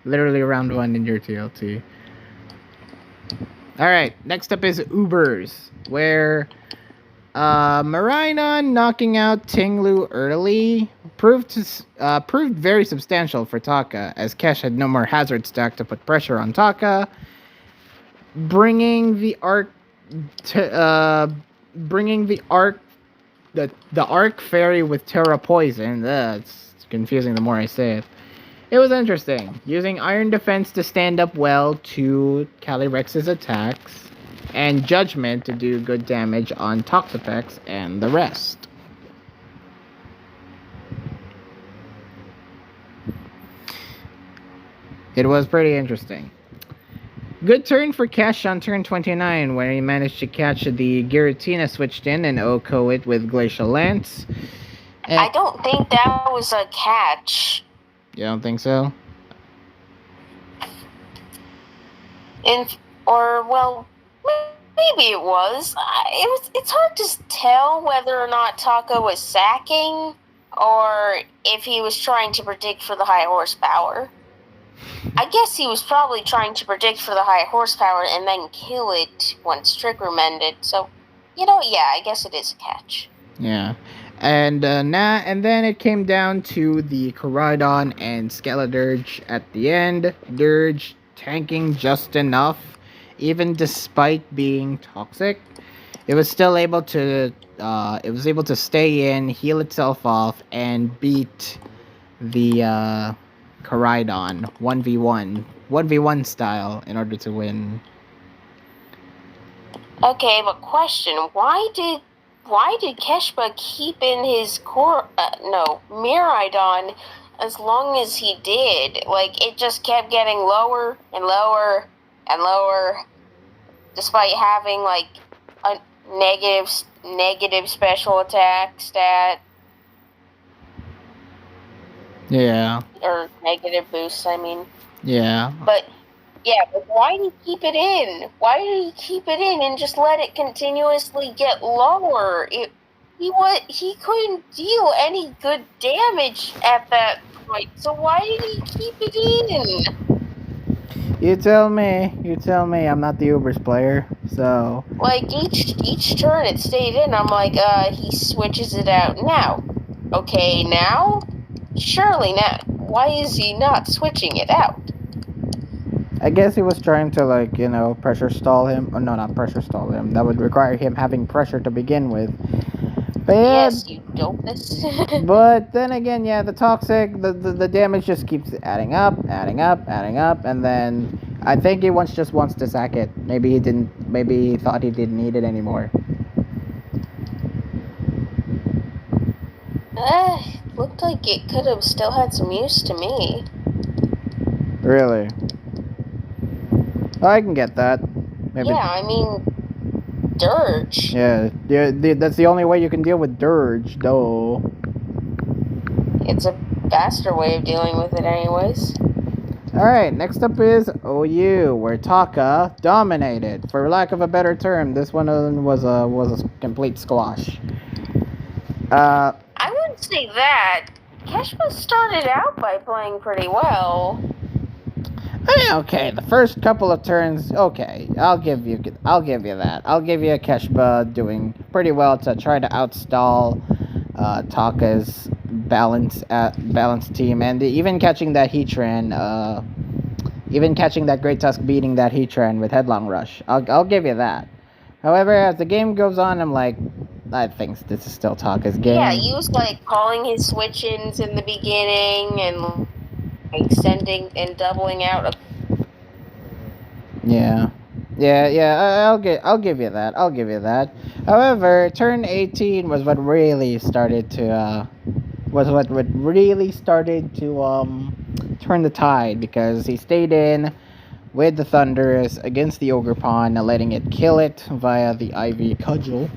literally round 1 in your TLT. Alright, next up is Ubers, where Marina knocking out Tinglu early proved very substantial for Taka, as Kesh had no more hazard stack to put pressure on Taka, bringing the arc fairy with Terra Poison. It's confusing the more I say it. It was interesting, using Iron Defense to stand up well to Calyrex's attacks, and Judgment to do good damage on Toxapex and the rest. It was pretty interesting. Good turn for Kesh on turn 29, where he managed to catch the Giratina switched in and OHKO it with Glacial Lance. And I don't think that was a catch. You don't think so? Maybe it was. It's hard to tell whether or not Taka was sacking or if he was trying to predict for the high horsepower. I guess he was probably trying to predict for the high horsepower and then kill it once Trick Room ended. So, yeah, I guess it is a catch. Yeah. And then it came down to the Koraidon and Skeledirge at the end. Dirge tanking just enough, even despite being toxic. It was still able to stay in, heal itself off, and beat the Koraidon 1v1 style in order to win. Okay, but question: Why did Keshba keep in his Miraidon as long as he did? Like, it just kept getting lower and lower and lower, despite having like a negative special attack stat. Yeah. Or negative boosts, I mean. Yeah. But why did he keep it in? Why did he keep it in and just let it continuously get lower? He couldn't deal any good damage at that point, so why did he keep it in? You tell me. I'm not the Ubers player, so... Like, each turn it stayed in, I'm like, he switches it out now. Okay, now? Surely not. Why is he not switching it out? I guess he was trying to, pressure stall him. Oh, no, not pressure stall him. That would require him having pressure to begin with. But yes, you dopest. But then again, the toxic, the damage just keeps adding up, and then I think he just wants to sack it. Maybe he thought he didn't need it anymore. Looked like it could have still had some use to me. Really? I can get that. Maybe. Yeah, I mean, Dirge. Yeah, that's the only way you can deal with Dirge, though. It's a faster way of dealing with it, anyways. Alright, next up is OU, where Taka dominated. For lack of a better term, this one was a complete squash. I wouldn't say that. Keshpa started out by playing pretty well. I mean, okay, the first couple of turns, okay, I'll give you that. I'll give you a Keshba doing pretty well to try to outstall Taka's balanced team, and even catching that even catching that Great Tusk beating that Heatran with Headlong Rush. I'll give you that. However, as the game goes on, I'm like, I think this is still Taka's game. Yeah, he was like calling his switch-ins in the beginning and like sending and doubling out. Yeah. I'll give you that. I'll give you that. However, turn 18 was what really started to turn the tide, because he stayed in with the Thunderous against the Ogre Pawn, letting it kill it via the Ivy Cudgel.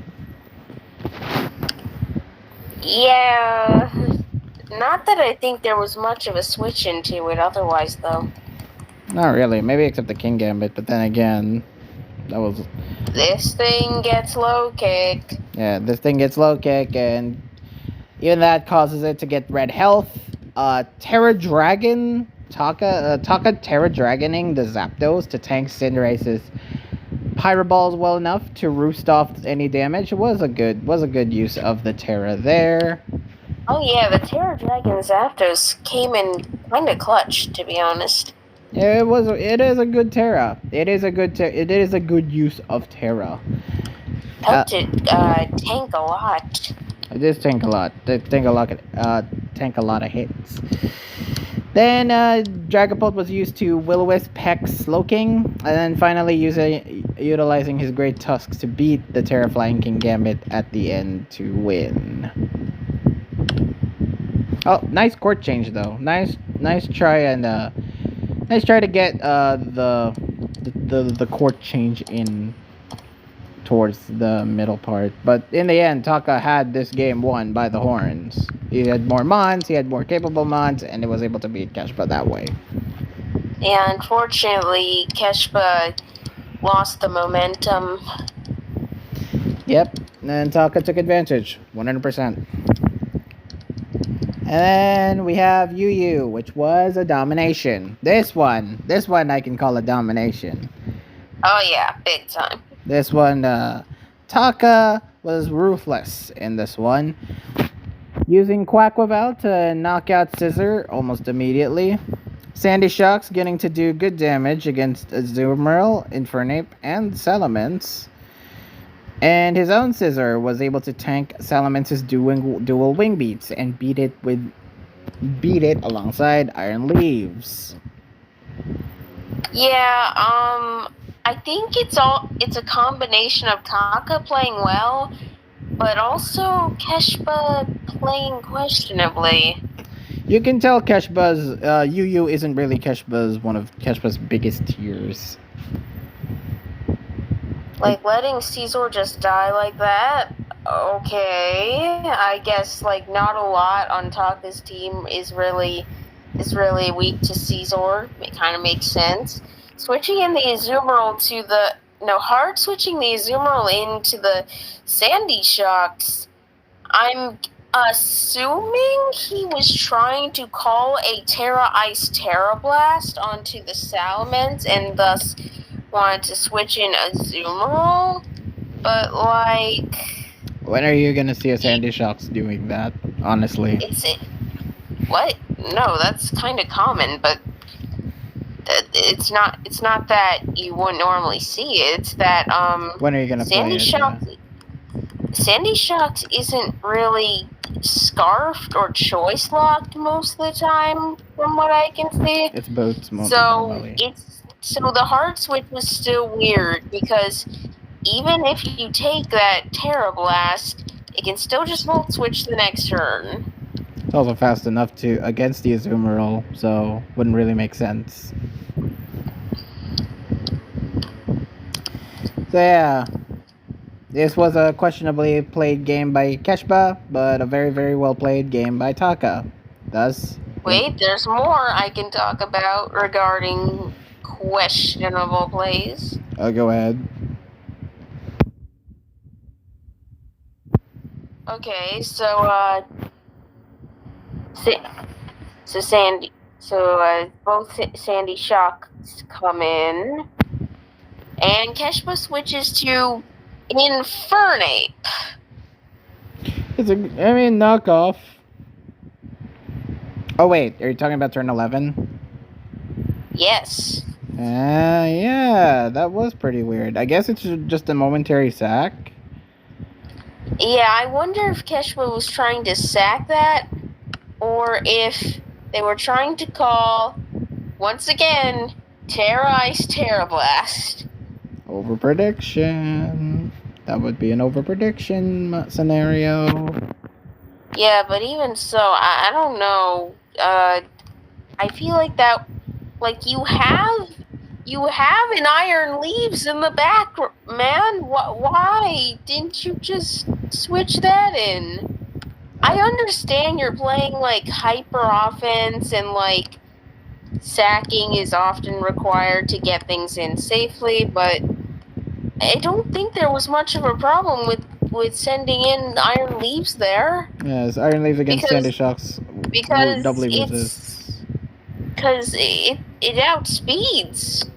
Yeah, not that I think there was much of a switch into it otherwise, though. Not really, maybe except the King Gambit, but then again, that was... This thing gets low kick. Yeah, this thing gets low kick, and even that causes it to get red health. Terra Dragon, Taka Terra Dragoning the Zapdos to tank Cinderace's Pyro Balls well enough to roost off any damage was a good use of the Terra there. Oh yeah, the Terra Dragon Zapdos came in kind of clutch, to be honest. Yeah, it is a good Terra. It is a good use of Terra. Helped it tank a lot. It does tank a lot. Tank a lot of hits. Then Dragapult was used to Will-O-Wisp, Peck, Slowking, and then finally utilizing his Great Tusks to beat the Terra Flying King Gambit at the end to win. Oh, nice court change though. Nice try, and nice try to get the court change in towards the middle part. But in the end, Taka had this game won by the horns. He had more mons, he had more capable mons, and it was able to beat Keshpa that way. Yeah, unfortunately, Keshpa lost the momentum. Yep, and Taka took advantage, 100%. And then we have UU, which was a domination. This one I can call a domination. Oh yeah, big time. This one, Taka was ruthless in this one, using Quaquaval to knock out Scissor almost immediately. Sandy Shocks getting to do good damage against Azumarill, Infernape, and Salamence. And his own Scissor was able to tank Salamence's dual wing beats and beat it alongside Iron Leaves. Yeah, I think it's a combination of Taka playing well, but also Keshpa playing questionably. You can tell Keshpa's UU isn't really one of Keshpa's biggest tiers. Like letting Caesar just die like that. Okay, I guess like not a lot on Taka's team is really weak to Caesar. It kind of makes sense. Switching in the Azumarill hard switching the Azumarill into the Sandy Shocks. I'm assuming he was trying to call a Terra Ice Terra Blast onto the Salamence and thus wanted to switch in Azumarill. But like, when are you gonna see a Sandy Shocks doing that? Honestly, what? No, that's kind of common, but it's not that you wouldn't normally see it. It's that when are you gonna Sandy play it? Shocks? Yeah. Sandy Shocks isn't really scarfed or choice locked most of the time, from what I can see. It's both normally. So the hard switch was still weird, because even if you take that Terra Blast, it can still just volt switch the next turn. It's also fast enough to against the Azumarill, so wouldn't really make sense. So yeah, this was a questionably played game by Keshba, but a very, very well played game by Taka. Thus, Wait, there's more I can talk about regarding questionable plays. Go ahead. Okay, so Sandy, both Sandy Shocks come in, and Keshba switches to Infernape. It's knockoff. Oh wait, are you talking about turn 11? Yes. Yeah, that was pretty weird. I guess it's just a momentary sack. Yeah, I wonder if Keshba was trying to sack that, or if they were trying to call, once again, Terra Ice Terra Blast. Overprediction. That would be an overprediction scenario. Yeah, but even so, I don't know. I feel like that, like you have an Iron Leaves in the back, man. Why didn't you just switch that in? I understand you're playing like hyper offense and like sacking is often required to get things in safely, but I don't think there was much of a problem with sending in Iron Leaves there. Yes, Iron Leaves against Sandy Shocks because doubly resists. Because it outspeeds.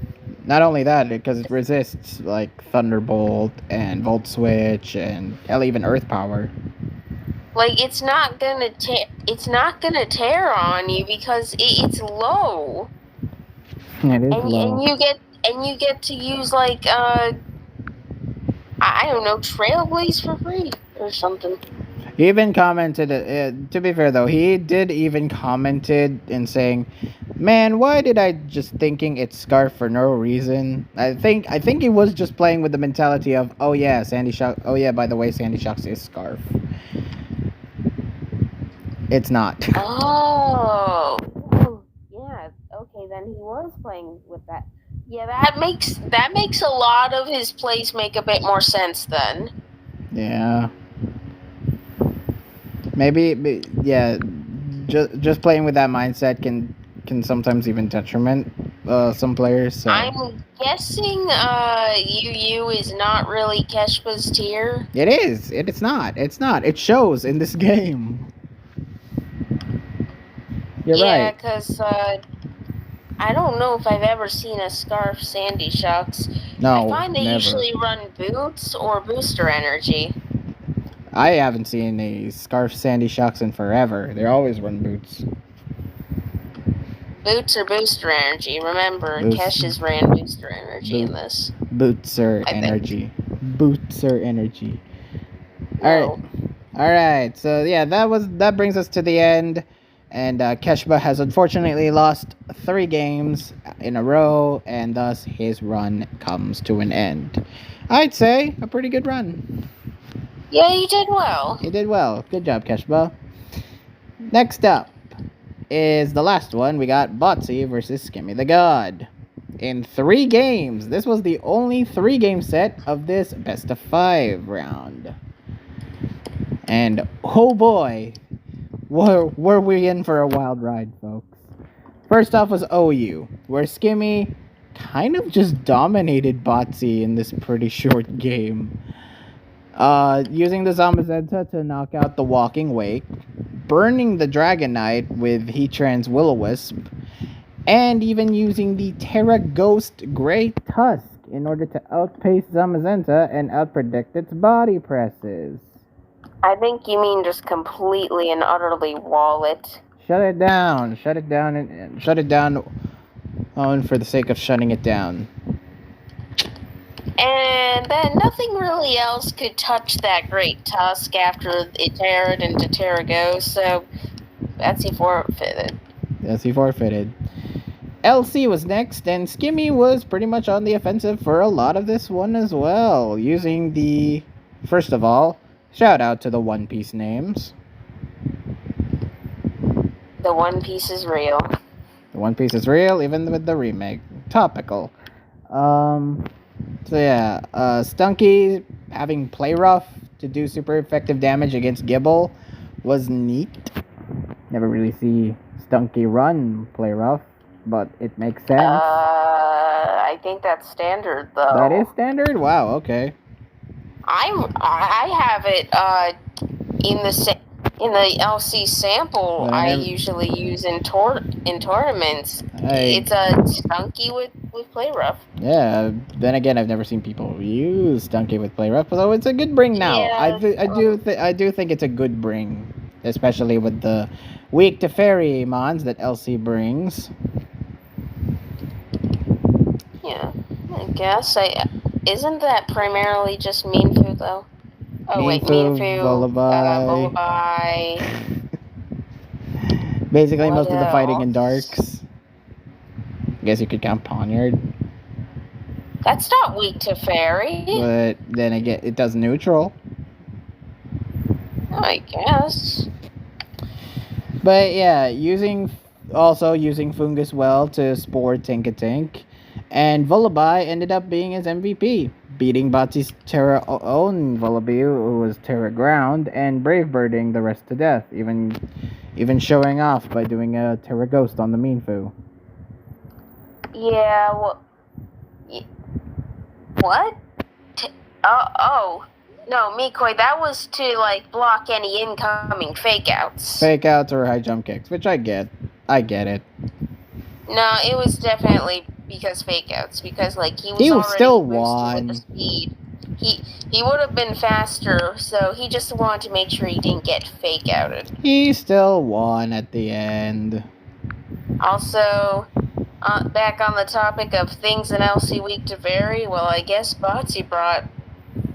Not only that, because it resists like Thunderbolt and Volt Switch and hell, even Earth Power. Like it's not gonna tear on you because it's low. It is low. And you get to use like I don't know, Trailblaze for free or something. He even commented, to be fair though, he did even commented in saying, man, why did I just thinking it's Scarf for no reason? I think he was just playing with the mentality of, oh yeah, Sandy Shock, oh yeah, by the way, Sandy Shocks is Scarf. It's not. Oh, yeah, okay, then he was playing with that. Yeah, that makes a lot of his plays make a bit more sense then. Yeah. Maybe yeah, just playing with that mindset can sometimes even detriment some players. So. I'm guessing UU is not really Keshpa's tier. It is. It's not. It's not. It shows in this game. You're right. Yeah, because I don't know if I've ever seen a Scarf Sandy Shocks. No, I find they usually run Boots or Booster Energy. I haven't seen a Scarf Sandy Shocks in forever. They always run Boots. Boots or Booster Energy. Remember, Kesha's ran Booster Energy in this. Bootser Energy. Bootser Energy. Alright, so yeah, that brings us to the end. And Keshba has unfortunately lost 3 games in a row, and thus his run comes to an end. I'd say a pretty good run. Yeah, you did well. You did well. Good job, Keshba. Next up is the last one. We got Botsy versus Skimmy the God. In 3 games. This was the only 3-game set of this best of 5 round. And oh boy, were we in for a wild ride, folks. First off was OU, where Skimmy kind of just dominated Botsy in this pretty short game. Using the Zamazenta to knock out the Walking Wake, burning the Dragonite with Heatran's Will-O-Wisp, and even using the Terra Ghost Grey Tusk in order to outpace Zamazenta and outpredict its body presses. I think you mean just completely and utterly wall it. Shut it down, and shut it down for the sake of shutting it down. And then nothing really else could touch that Great Tusk after it teared into Terra Ghost, so that's he forfeited. LC was next, and Skimmy was pretty much on the offensive for a lot of this one as well, using the... First of all, shout out to the One Piece names. The One Piece is real. The One Piece is real, even with the remake. Topical. Um, so yeah, Stunky having play rough to do super effective damage against Gibble was neat. Never really see Stunky run play rough, but it makes sense. I think that's standard though. That is standard? Wow, okay. I have it in the LC sample. Well, I usually use in tournaments. It's a Stunky with play rough. Yeah, then again, I've never seen people use Stunky with play rough, so it's a good bring now. Yeah, I do think it's a good bring, especially with the weak to fairy mons that LC brings. Yeah, I guess. Isn't that primarily just Mean Food though? Oh wait, Mean Food, Lullaby. Basically, What most of the fighting in else? darks. I guess you could count Poniard. That's not weak to fairy. But then again, it does neutral. I guess. But yeah, using Fungus well to spore Tinkatink, and Vullaby ended up being his MVP, beating Bati's Terra own Vullaby, who was Terra Ground, and Brave Birding the rest to death, even showing off by doing a Terra Ghost on the Meanfu. Yeah, well, what? No, Mikoi, that was to like block any incoming fake outs. Fake outs or high jump kicks, which I get. I get it. No, it was definitely because fake outs, because like he was already still boosted won. with the speed. He would have been faster, so he just wanted to make sure he didn't get fake outed. He still won at the end. Also, back on the topic of things in LC weak to vary, well, I guess Botsy brought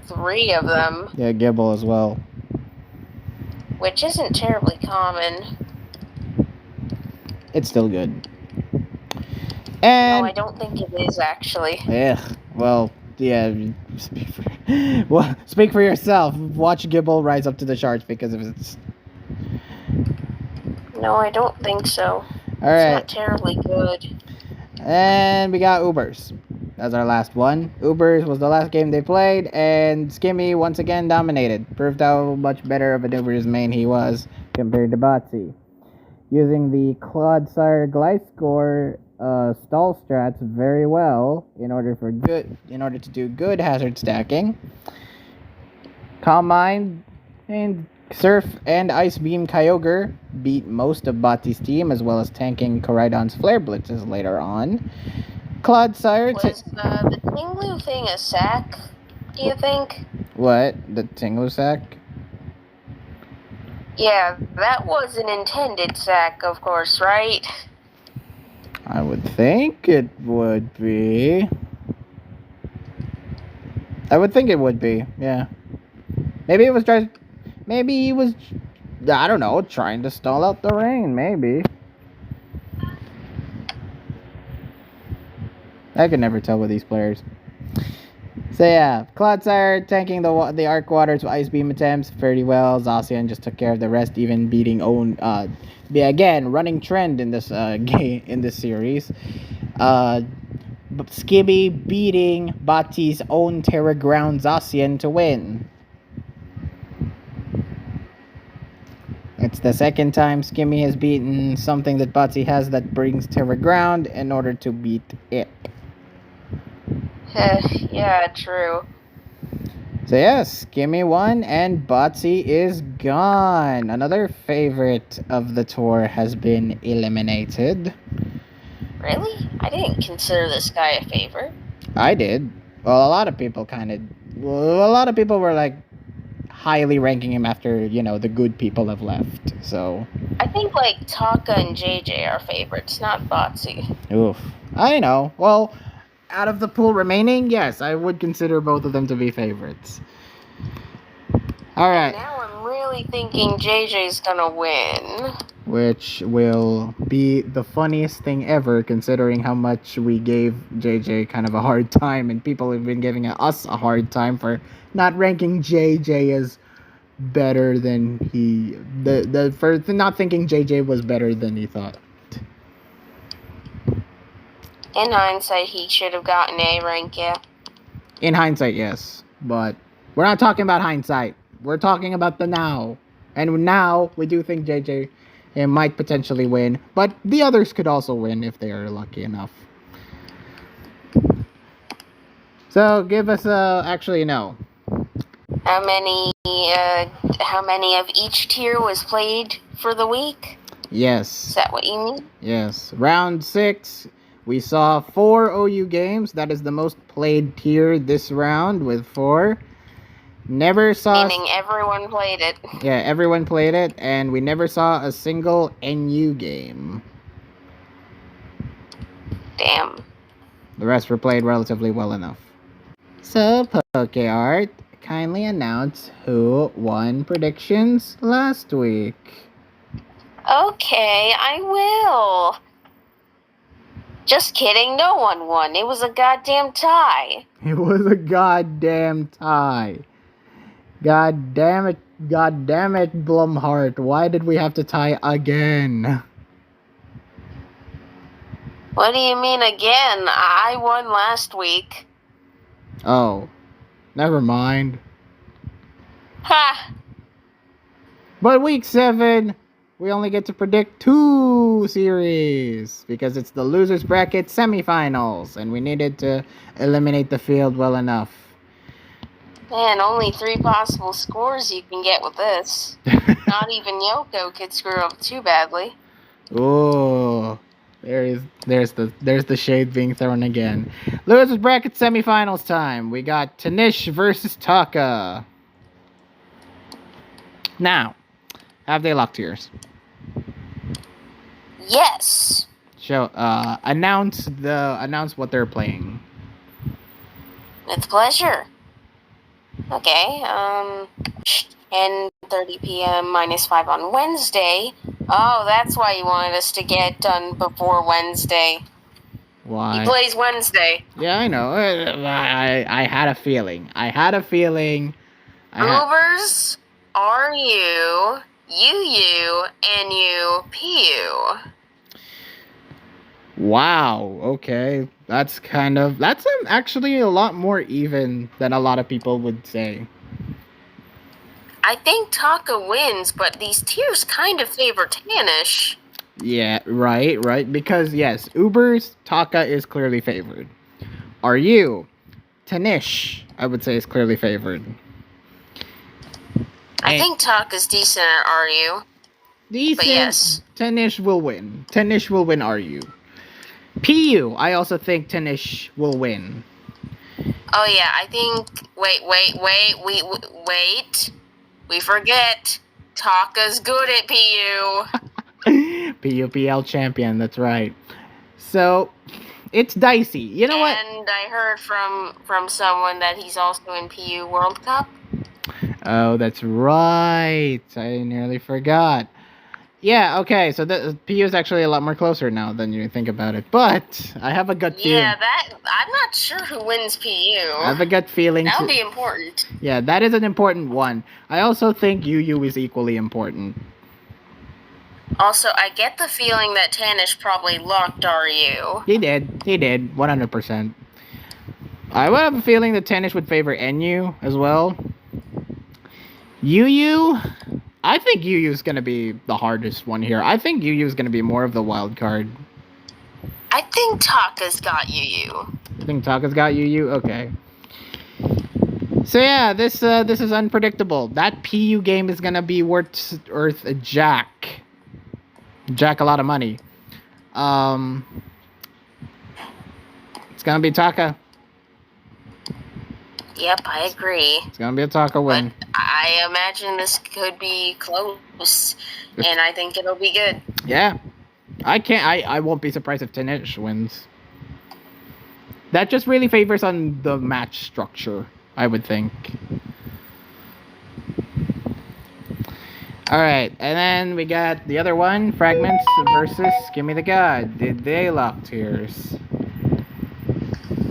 3 of them. Yeah, Gibble as well. Which isn't terribly common. It's still good. And no, I don't think it is actually. Yeah. Well, yeah. Speak for yourself. Watch Gibble rise up to the charts because of its. No, I don't think so. All right. It's not terribly good. And we got Ubers. That's our last one. Ubers was the last game they played, and Skimmy once again dominated. Proved how much better of an Ubers main he was compared to Botsy. Using the Clodsire Gliscor stall strats very well in order to do good hazard stacking. Calm Mind and Surf and Ice Beam Kyogre beat most of Bati's team, as well as tanking Koraidon's Flare Blitzes later on. Clodsire... Was the Tinglu thing a sack, do you think? What? The Tinglu sack? Yeah, that was an intended sack, of course, right? I would think it would be. Yeah. Maybe he was, I don't know, trying to stall out the rain, maybe. I can never tell with these players. So yeah, Clodsire tanking the Arc Waters with Ice Beam attempts fairly well. Zacian just took care of the rest, even beating own. Again, running trend in this game in this series. Skibby beating Bati's own Terra Ground Zacian to win. It's the second time Skimmy has beaten something that Bati has that brings Terra Ground in order to beat it. Yeah, true. So yes, Skimmy won and Botsy is gone. Another favorite of the tour has been eliminated. Really? I didn't consider this guy a favorite. I did. Well, a lot of people were like highly ranking him after, the good people have left. So I think like Taka and JJ are favorites, not Botsy. Oof. I know. Well, out of the pool remaining, yes, I would consider both of them to be favorites. All right. Now I'm really thinking JJ's gonna win. Which will be the funniest thing ever, considering how much we gave JJ kind of a hard time, and people have been giving us a hard time for not ranking JJ as better than for not thinking JJ was better than he thought. In hindsight, he should have gotten A rank, yeah. In hindsight, yes. But we're not talking about hindsight. We're talking about the now. And now, we do think JJ might potentially win. But the others could also win if they are lucky enough. So, give us actually, no. How many of each tier was played for the week? Yes. Is that what you mean? Yes. Round 6, we saw 4 OU games. That is the most played tier this round with 4. Never saw... Meaning everyone played it. Yeah, everyone played it, and we never saw a single NU game. Damn. The rest were played relatively well enough. So, PokeArt, kindly announce who won predictions last week. Okay, I will. Just kidding, no one won. It was a goddamn tie. It was a goddamn tie. God damn it, Blumhart. Why did we have to tie again? What do you mean again? I won last week. Oh, never mind. Ha! But week 7, we only get to predict 2 series because it's the losers bracket semifinals, and we needed to eliminate the field well enough. Man, only 3 possible scores you can get with this. Not even Yoko could screw up too badly. Oh, there's the shade being thrown again. Losers bracket semifinals time. We got Tanish versus Taka. Now, have they locked ears? Yes. Show announce what they're playing. With pleasure. Okay, 10:30 p.m. -5 on Wednesday. Oh, that's why you wanted us to get done before Wednesday. Why? He plays Wednesday. Yeah, I know. I had a feeling. Ubers, RU, UU, NU, PU. Wow. Okay, that's actually a lot more even than a lot of people would say. I think Taka wins, but these tiers kind of favor Tanish. Yeah, right. Because yes, Ubers, Taka is clearly favored. RU, Tanish, I would say is clearly favored. I think Taka's decent at RU. Decent. But yes. Tanish will win. Tanish will win RU. PU, I also think Tanish will win. Oh yeah, I think. Wait. We forget. Taka's good at PU. PUPL champion, that's right. So, it's dicey. You know what? And I heard from someone that he's also in PU World Cup. Oh, that's right. I nearly forgot. Yeah, okay, so the PU is actually a lot more closer now than you think about it. But I have a gut feeling. Yeah, I'm not sure who wins PU. I have a gut feeling. That would be important. Yeah, that is an important one. I also think UU is equally important. Also, I get the feeling that Tanish probably locked RU. He did, 100%. I would have a feeling that Tanish would favor NU as well. UU, I think UU is going to be the hardest one here. I think UU is going to be more of the wild card. I think Taka's got UU. You think Taka's got UU? Okay. So yeah, this is unpredictable. That PU game is going to be worth a jack a lot of money. It's going to be Taka. Yep, I agree. It's going to be a Taka win. But I imagine this could be close, and I think it'll be good. Yeah. I won't be surprised if Tanish wins. That just really favors on the match structure, I would think. Alright, and then we got the other one, Fragments versus Gimme the God. Did they lock tiers?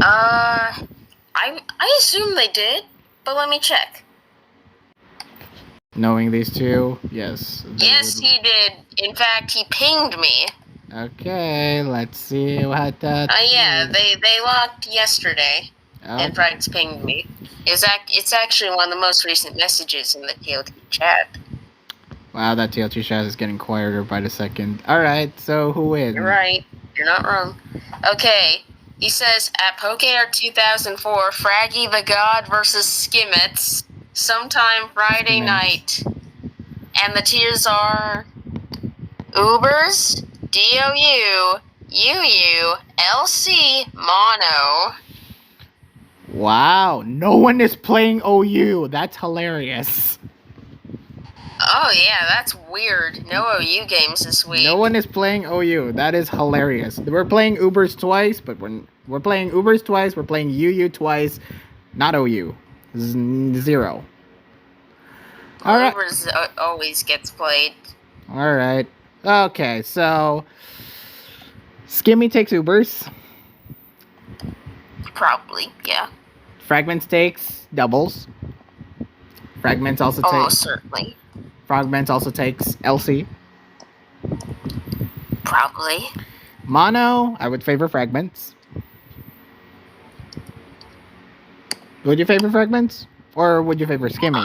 I assume they did, but let me check. Knowing these two, yes. Yes, he did. In fact, he pinged me. Okay, let's see what that. Yeah, they locked yesterday, and Frags pinged me. It's actually one of the most recent messages in the TLT chat. Wow, that TLT chat is getting quieter by the second. All right, so who wins? You're right. You're not wrong. Okay. He says, at PokeAir 2004, Fraggy the God versus Skimmets, sometime Friday night. And the tiers are Ubers, DOU, UU, LC, Mono. Wow, no one is playing OU. That's hilarious. Oh, yeah, that's weird. No OU games this week. No one is playing OU. That is hilarious. We're playing Ubers twice, but we're playing Ubers twice. We're playing UU twice. Not OU. Zero. All right. Ubers always gets played. All right. Okay, so Skimmy takes Ubers. Probably, yeah. Fragments takes doubles. Fragments also takes. Almost certainly. Fragments also takes LC. Probably. Mono, I would favor Fragments. Would you favor Fragments? Or would you favor Skimmy?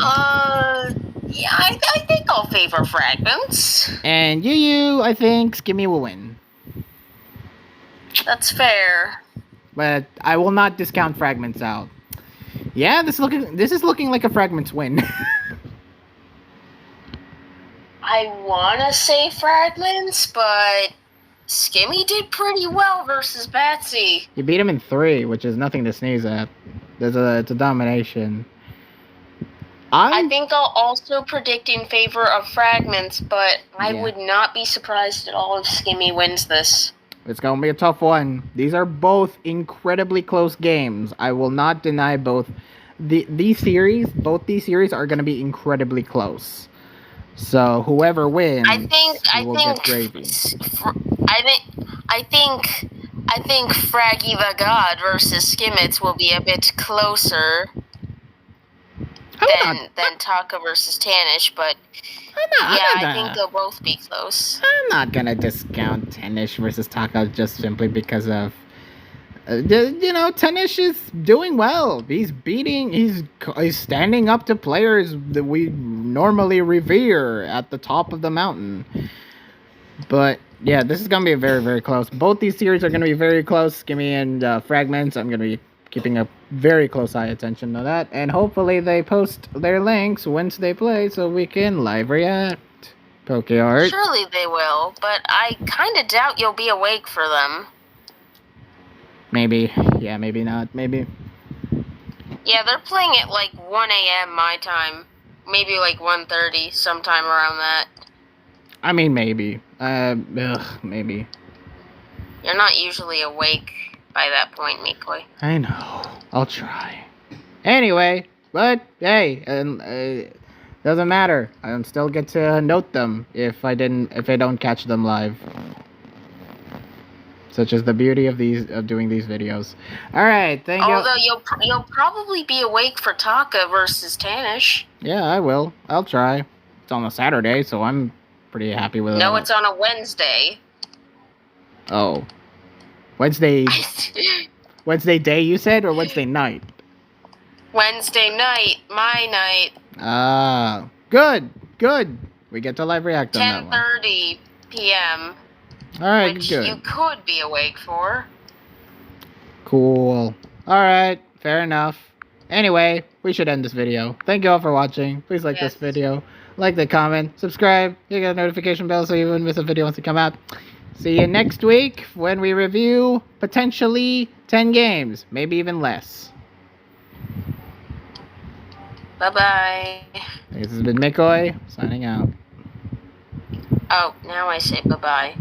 Yeah, I think I'll favor Fragments. And UU, I think Skimmy will win. That's fair. But I will not discount Fragments out. Yeah, this is looking like a Fragments win. I wanna say Fragments, but Skimmy did pretty well versus Batsy. You beat him in 3, which is nothing to sneeze at. It's a domination. I think I'll also predict in favor of Fragments, but I would not be surprised at all if Skimmy wins this. It's going to be a tough one. These are both incredibly close games. I will not deny both. These series are going to be incredibly close. So whoever wins, will get gravy. I think Fraggy the God versus Skimmets will be a bit closer than Taka versus Tanish, but I think they'll both be close. I'm not gonna discount Tanish versus Taka just simply because of Tanish is doing well. He's standing up to players that we normally revere at the top of the mountain. But yeah, this is gonna be very, very close. Both these series are gonna be very close. Skimmy and Fragments. I'm gonna be keeping a very close eye attention to that, and hopefully they post their links once they play so we can live react. PokeArt. Surely they will, but I kind of doubt you'll be awake for them. Maybe. Yeah, maybe not. Maybe. Yeah, they're playing at like 1 a.m. my time. Maybe like 1:30, sometime around that. I mean, maybe. Maybe. You're not usually awake by that point, Mikoi. I know. I'll try. Anyway, but hey, doesn't matter. I still get to note them if I don't catch them live. Such is the beauty of doing these videos. All right, thank you. Although you'll probably be awake for Taka versus Tanish. Yeah, I will. I'll try. It's on a Saturday, so I'm pretty happy with it. No, it's on a Wednesday. Oh. Wednesday day, you said, or Wednesday night? Wednesday night, my night. Ah, good. We get to live react on that one. 10:30 p.m. All right, which good. you could be awake for. Cool. All right, fair enough. Anyway, we should end this video. Thank you all for watching. Please like this video, like the comment, subscribe, hit the notification bell so you won't miss a video once it come out. See you next week when we review potentially 10 games, maybe even less. Bye-bye. This has been Mikoi, signing out. Oh, now I say bye-bye.